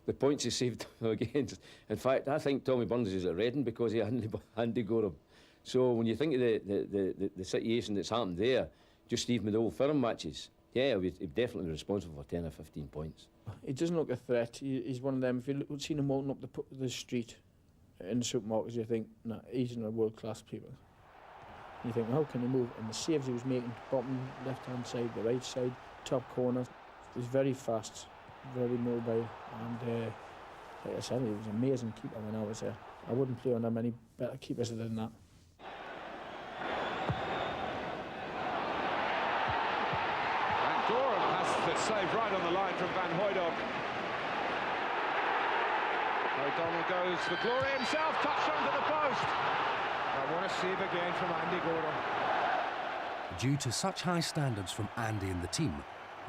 the points he saved against. In fact, I think Tommy Burns is at Reading because he had Andy Goram. So when you think of the situation that's happened there, just even with the Old Firm matches, yeah, he's definitely responsible for 10 or 15 points. He doesn't look a threat. He's one of them. If you've seen him walking up the street in the supermarkets, you think, nah, he's in a world-class people. You think, how can he move? And the saves he was making, bottom left-hand side, the right side, top corner, he's very fast, very mobile, and like I said, he was an amazing keeper when I was there. I wouldn't play on many better keepers than that. Goram has the save right on the line from Van Hooydonk. O'Donnell goes for glory himself, touched under the post. I want to save again from Andy Goram. Due to such high standards from Andy and the team,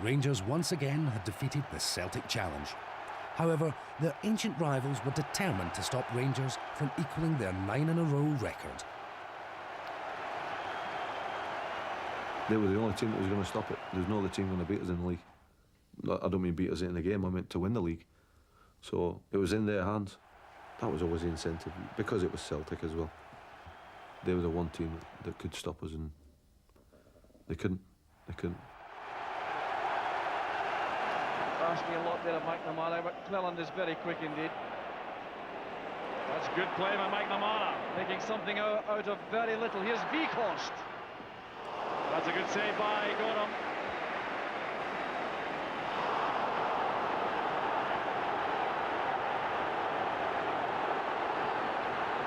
Rangers once again had defeated the Celtic challenge. However, their ancient rivals were determined to stop Rangers from equalling their 9-in-a-row record. They were the only team that was going to stop it. There's no other team going to beat us in the league. I don't mean beat us in the game, I meant to win the league. So it was in their hands. That was always the incentive, because it was Celtic as well. They were the one team that could stop us, and they couldn't. Asking a lot there of McNamara, but Cleland is very quick indeed. That's good play by McNamara, making something out of very little. Here's Veekhorst. That's a good save by Goram.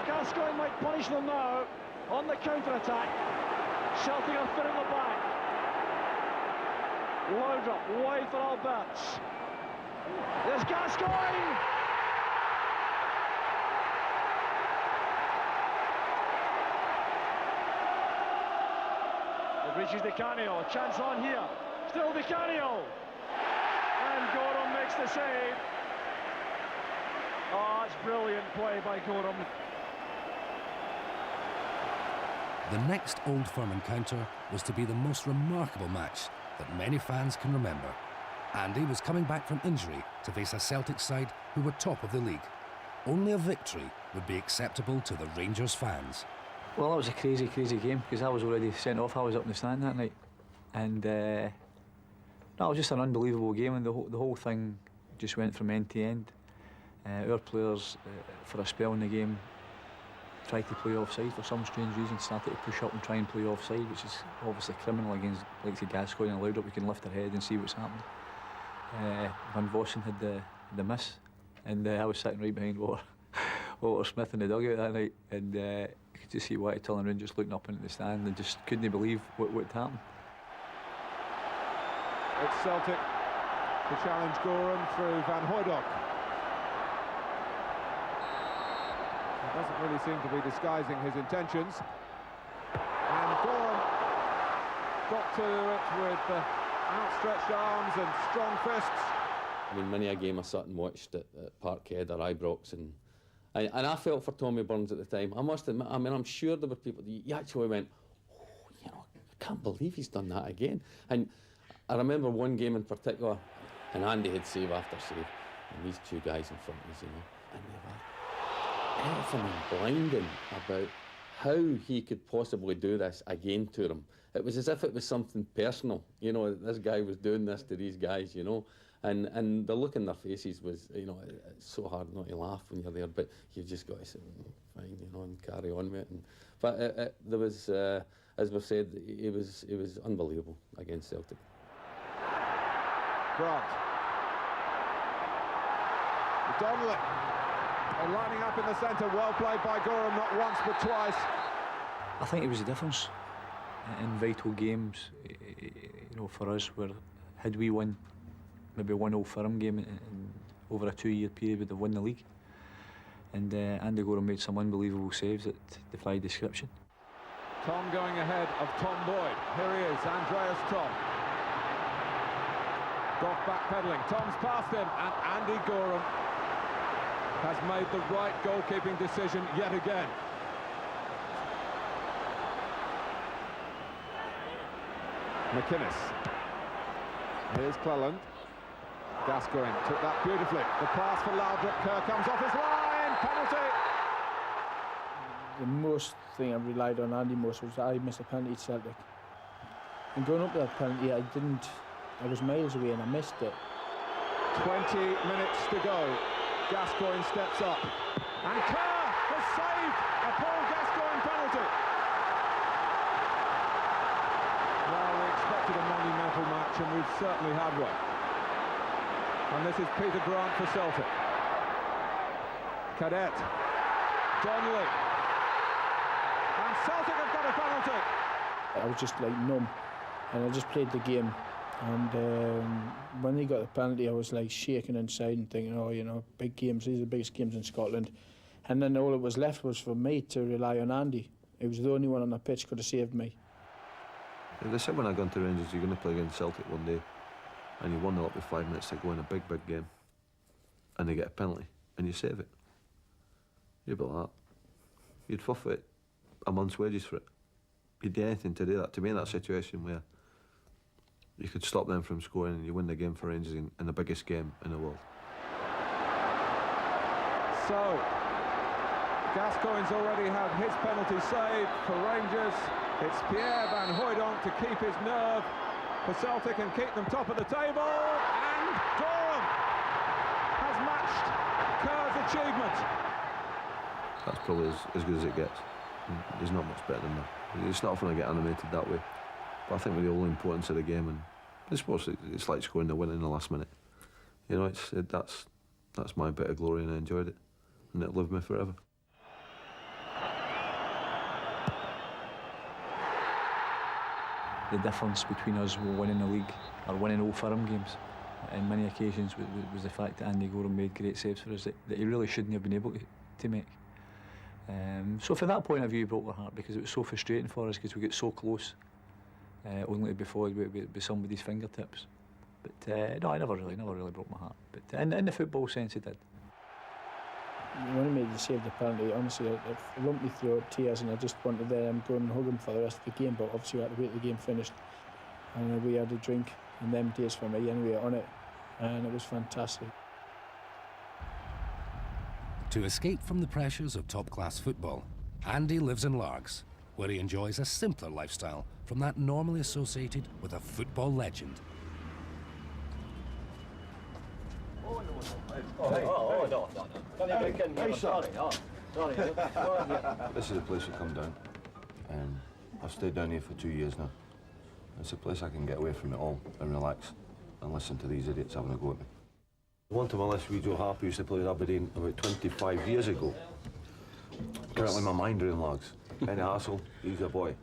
Gascoigne might punish them now on the counter-attack. Celtic are fit at the back. Laudrup wide for Alberts. There's Gascoigne! It reaches Di Canio, chance on here. Still Di Canio! And Goram makes the save. Oh, it's brilliant play by Goram. The next Old Firm encounter was to be the most remarkable match that many fans can remember. Andy was coming back from injury to face a Celtic side who were top of the league. Only a victory would be acceptable to the Rangers fans. Well, that was a crazy game because I was already sent off. I was up in the stand that night, and no, it was just an unbelievable game, and the whole thing just went from end to end. Our players, for a spell in the game, tried to play offside for some strange reason, started to push up and try and play offside, which is obviously criminal against like the Gascoigne and Laudrup. We can lift our head and see what's happened. Van Vossen had the miss, and I was sitting right behind Wlater Smith in the dugout that night, and you could just see Wlater and Rangers looking up into the stand and just couldn't believe what happened. It's Celtic to challenge Goram through Van Hooydonk. He doesn't really seem to be disguising his intentions. And Goram got to it with outstretched arms and strong fists. I mean, many a game I sat and watched at Parkhead or Ibrox, and I felt for Tommy Burns at the time. I must admit, I mean, I'm sure there were people that you actually went, oh, you know, I can't believe he's done that again. And I remember one game in particular, and Andy had save after save, and these two guys in front of us, you know, and they were anything blinding about how he could possibly do this again to them. It was as if it was something personal, you know, this guy was doing this to these guys, you know, and the look in their faces was, you know, it's so hard not to laugh when you're there, but you've just got to say, fine, you know, and carry on with it. But there was, as we've said, it was unbelievable against Celtic. Grant. Donnelly. They're lining up in the centre, well played by Goram, not once but twice. I think it was the difference in vital games, you know, for us, where had we won maybe 1-0 firm game in over a 2-year period, we'd have won the league. And Andy Goram made some unbelievable saves that defy description. Tom going ahead of Tom Boyd. Here he is, Andreas Tom. Goff backpedaling, Tom's past him, and Andy Goram has made the right goalkeeping decision yet again. McInnes. Here's Cleland. Gascoigne took that beautifully. The pass for Laudrup. Kerr comes off his line. Penalty. The most thing I relied on Andy most was that I missed a penalty at Celtic. And going up to that penalty, I was miles away and I missed it. 20 minutes to go. Gascoigne steps up. And Kerr has saved a Paul Gascoigne penalty. Well, we expected a monumental match, and we've certainly had one. And this is Peter Grant for Celtic. Cadet. Donnelly. And Celtic have got a penalty. I was just like numb, and I just played the game. And when they got the penalty, I was like shaking inside and thinking, oh, you know, big games, these are the biggest games in Scotland. And then all that was left was for me to rely on Andy. He was the only one on the pitch could have saved me. They said when I got to Rangers, you're going to play against Celtic one day, and you 1-0 up with 5 minutes to go in a big game, and they get a penalty, and you save it. You'd be like that. You'd forfeit a month's wages for it. You'd do anything to do that, to be in that situation where you could stop them from scoring and you win the game for Rangers in the biggest game in the world. So, Gascoigne's already had his penalty saved for Rangers. It's Pierre Van Hooijdonk to keep his nerve for Celtic and keep them top of the table. And Goram has matched Kerr's achievement. That's probably as good as it gets. There's not much better than that. It's not often I get animated that way. But I think with the whole importance of the game, and I suppose it's like scoring the win in the last minute. You know, that's my bit of glory, and I enjoyed it, and it'll live with me forever. The difference between us winning the league or winning all firm games on many occasions was the fact that Andy Goram made great saves for us that he really shouldn't have been able to make. So from that point of view, it broke my heart because it was so frustrating for us because we got so close, only to be followed with somebody's fingertips. But no, I never really broke my heart. But in the football sense, it did. When he made the save the penalty, honestly, it lumped me through tears, and I just wanted to go and hug him for the rest of the game. But obviously, we had to wait till the game finished, and we had a drink and them days for me anyway on it, and it was fantastic. To escape from the pressures of top-class football, Andy lives in Largs, where he enjoys a simpler lifestyle from that normally associated with a football legend. This is the place you come down, and I've stayed down here for 2 years now. It's a place I can get away from it all and relax and listen to these idiots having a go at me. One to my list, Joe Harper used to play with Aberdeen about 25 years ago. Currently my minder in Largs. Any hassle, he's a boy.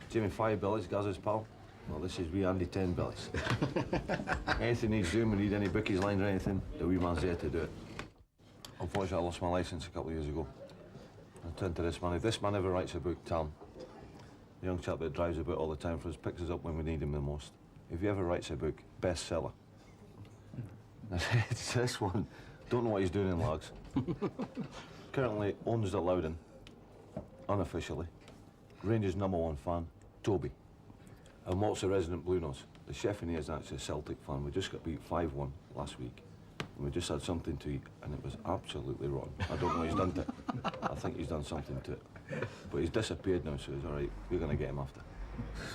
Jimmy 5 Billies, Gaz's pal. Well, this is wee Andy 10 Billies. Anything needs doing, we need any bookies lines or anything, the wee man's there to do it. Unfortunately, I lost my licence a couple of years ago. I turned to this man. If this man ever writes a book, tell him. The young chap that drives about all the time for us, picks us up when we need him the most. If he ever writes a book, bestseller. It's this one. Don't know what he's doing in Largs. Currently owns the Loudon, unofficially. Rangers #1 fan, Toby. And Walt's a resident Blue Nose. The chef in here is actually a Celtic fan. We just got beat 5-1 last week. We just had something to eat, and it was absolutely rotten. I don't know he's done it. I think he's done something to it. But he's disappeared now, so it's all right. We're going to get him after.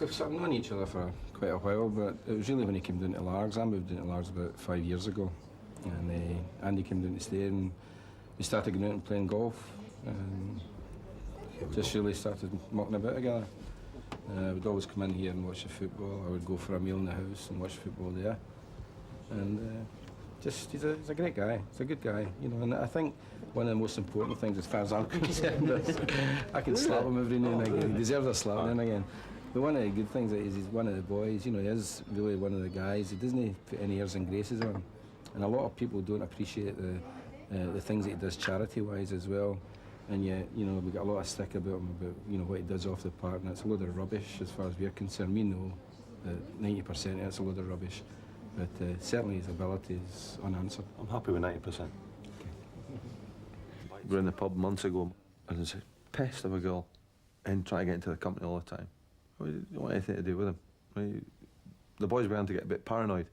We've sort of known each other for quite a while, but it was really when he came down to Largs. I moved down to Largs about 5 years ago, and Andy came down to stay, and we started going out and playing golf, and just really started mucking about together. We'd always come in here and watch the football. I would go for a meal in the house and watch football there, and just he's a great guy. He's a good guy, you know. And I think one of the most important things, as far as I'm concerned, is I can slap him every now and again. He deserves a slap now and again. But one of the good things is he's one of the boys. You know, he is really one of the guys. He doesn't put any airs and graces on, and a lot of people don't appreciate the things that he does charity-wise as well. And yet, you know, we got a lot of stick about him, about, you know, what he does off the park, and it's a load of rubbish as far as we're concerned. We know that 90% of it's a load of rubbish, but certainly his ability is unanswered. I'm happy with 90%. We were in the pub months ago, and there's a pest of a girl in trying to get into the company all the time. We don't want anything to do with him. The boys began to get a bit paranoid.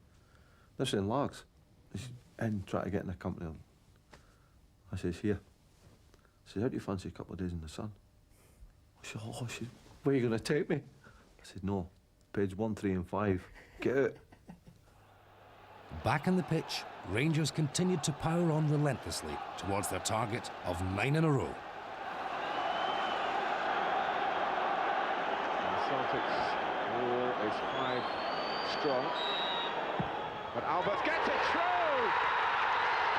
This is in Largs. He's in trying to get in the company. I says, here. I said, how do you fancy a couple of days in the sun? She said, oh, where are you going to take me? I said, no, page 1, 3 and 5, get out. Back in the pitch, Rangers continued to power on relentlessly towards their target of 9 in a row. The Celtics' wall is 5 strong, but Albert gets it through!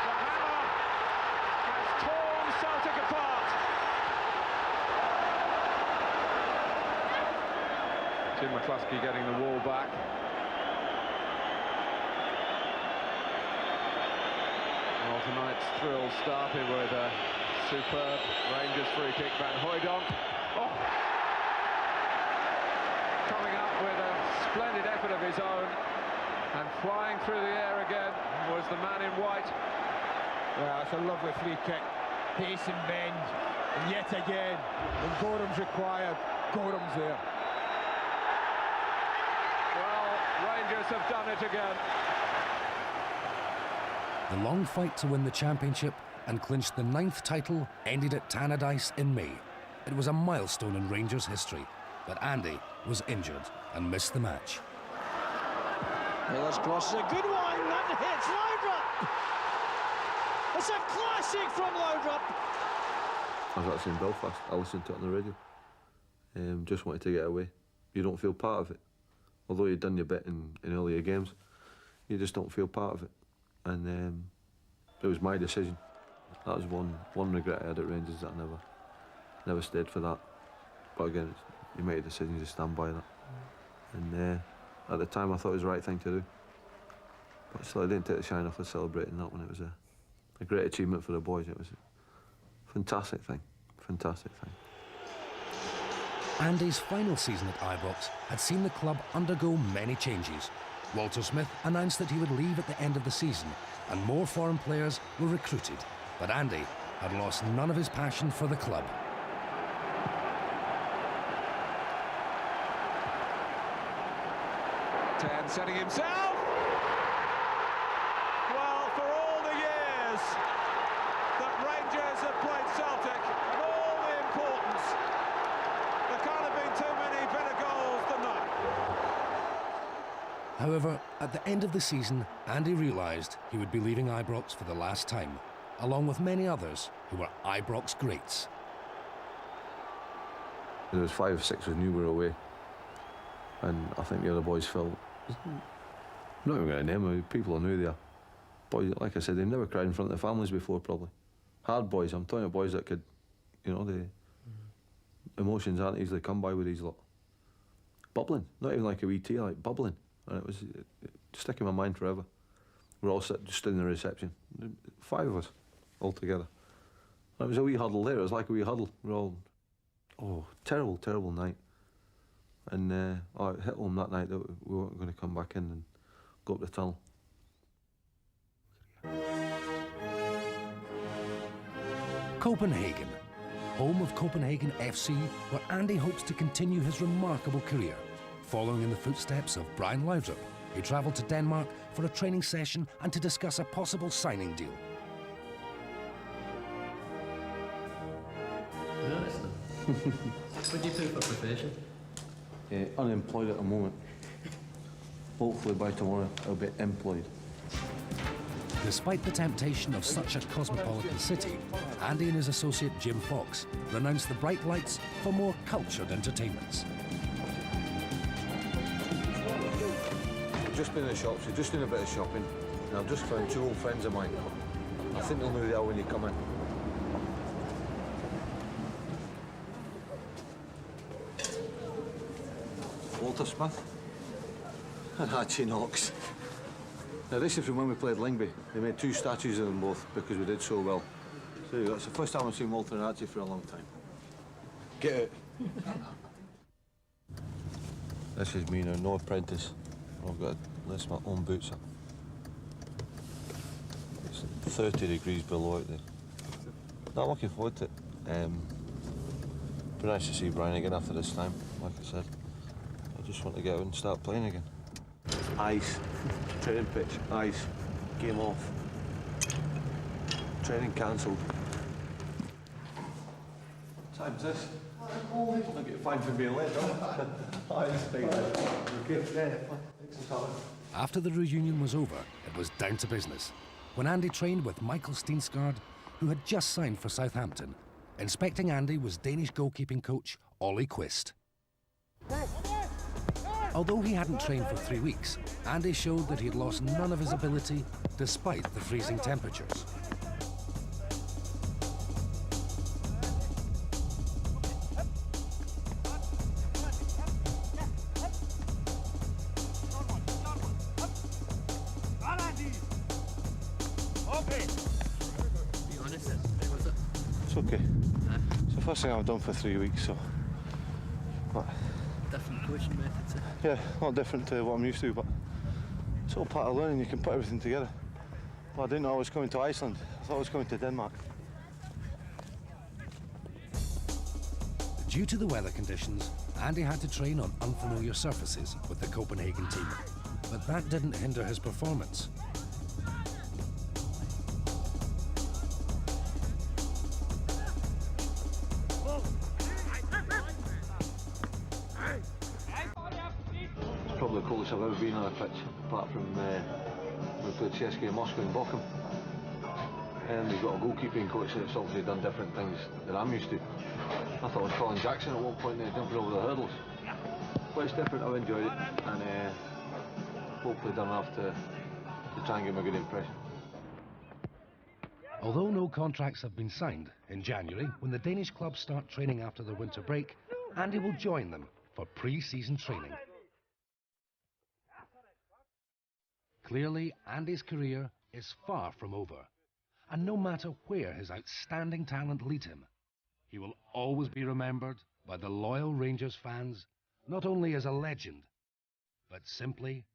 The hammer has torn Celtic apart. Tim McCluskey getting the wall back. Well, tonight's thrill started with a superb Rangers free kick. Van Hooijdonk. Oh! Coming up with a splendid effort of his own, and flying through the air again was the man in white. Yeah, it's a lovely free kick. Pace and bend, and yet again, when Goram's required, Goram's there. Well, Rangers have done it again. The long fight to win the championship and clinch the 9th title ended at Tannadice in May. It was a milestone in Rangers history, but Andy was injured and missed the match. Miller's cross is a good one, that hits Laudrup! It's a classic from Laudrup! I was actually in Belfast. I listened to it on the radio. Just wanted to get away. You don't feel part of it. Although you've done your bit in earlier games, you just don't feel part of it. And it was my decision. That was one regret I had at Rangers, that I never stayed for that. But again, you make a decision, you just stand by that. And at the time I thought it was the right thing to do. But still, I didn't take the shine off of celebrating that one. It was a great achievement for the boys. It was a fantastic thing, fantastic thing. Andy's final season at Ibrox had seen the club undergo many changes. Wlater Smith announced that he would leave at the end of the season, and more foreign players were recruited. But Andy had lost none of his passion for the club. Ten setting himself. Well, for all the years that Rangers have played Celtic and all the importance, there can't have been too many better goals than that. However, at the end of the season, Andy realised he would be leaving Ibrox for the last time, along with many others who were Ibrox greats. There was 5 or 6 who knew we were away, and I think the other boys felt, I'm not even going to name them, people who knew they are. Boys, like I said, they've never cried in front of their families before, probably. Hard boys, I'm talking about boys that could, you know, the emotions aren't easily come by with these lot. Bubbling, not even like a wee tea, like bubbling. And it was stuck in my mind forever. We're all just in the reception, 5 of us all together. And it was a wee huddle there, it was like a wee huddle. We're all, terrible, terrible night. And I hit home that night that we weren't going to come back in and go up the tunnel. Copenhagen, home of Copenhagen FC, where Andy hopes to continue his remarkable career, following in the footsteps of Brian Laudrup he travelled to Denmark for a training session and to discuss a possible signing deal. What do you do for profession? Unemployed at the moment. Hopefully by tomorrow I'll be employed. Despite the temptation of such a cosmopolitan city, Andy and his associate Jim Fox renounced the bright lights for more cultured entertainments. I've just been in the shops, I've just done a bit of shopping, and I've just found 2 old friends of mine. I think they'll know who they are when you come in. Wlater Smith and Archie Knox. Now this is from when we played Lingby. They made 2 statues of them both because we did so well. So that's the first time I've seen Walter and Archie for a long time. Get out. This is me now, no apprentice. I've got to list my own boots up. It's 30 degrees below out there. Not looking forward to it. Be nice to see Brian again after this time, like I said. I just want to get out and start playing again. Ice, training pitch, ice, game off. Training cancelled. Time's this. I'll get fined for being late, After the reunion was over, it was down to business, when Andy trained with Michael Steenskaard, who had just signed for Southampton. Inspecting Andy was Danish goalkeeping coach Ole Quist. Although he hadn't trained for 3 weeks, Andy showed that he had lost none of his ability despite the freezing temperatures. It's okay. It's the first thing I've done for 3 weeks, so... But, Different coaching methods. yeah, a lot different to what I'm used to, but it's all part of learning. You can put everything together. Well, I didn't know I was coming to Iceland. I thought I was coming to Denmark. Due to the weather conditions, Andy had to train on unfamiliar surfaces with the Copenhagen team, but that didn't hinder his performance. Probably the coldest I've ever been on a pitch, apart from when we played CSKA Moscow in Bochum. And we've got a goalkeeping coach that's obviously done different things than I'm used to. I thought it was Colin Jackson at one point there, jumping over the hurdles. But it's different, I've enjoyed it, and hopefully done enough to try and give him a good impression. Although no contracts have been signed, in January, when the Danish clubs start training after the winter break, Andy will join them for pre-season training. Clearly, Andy's career is far from over, and no matter where his outstanding talent leads him, he will always be remembered by the loyal Rangers fans, not only as a legend, but simply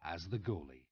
as the goalie.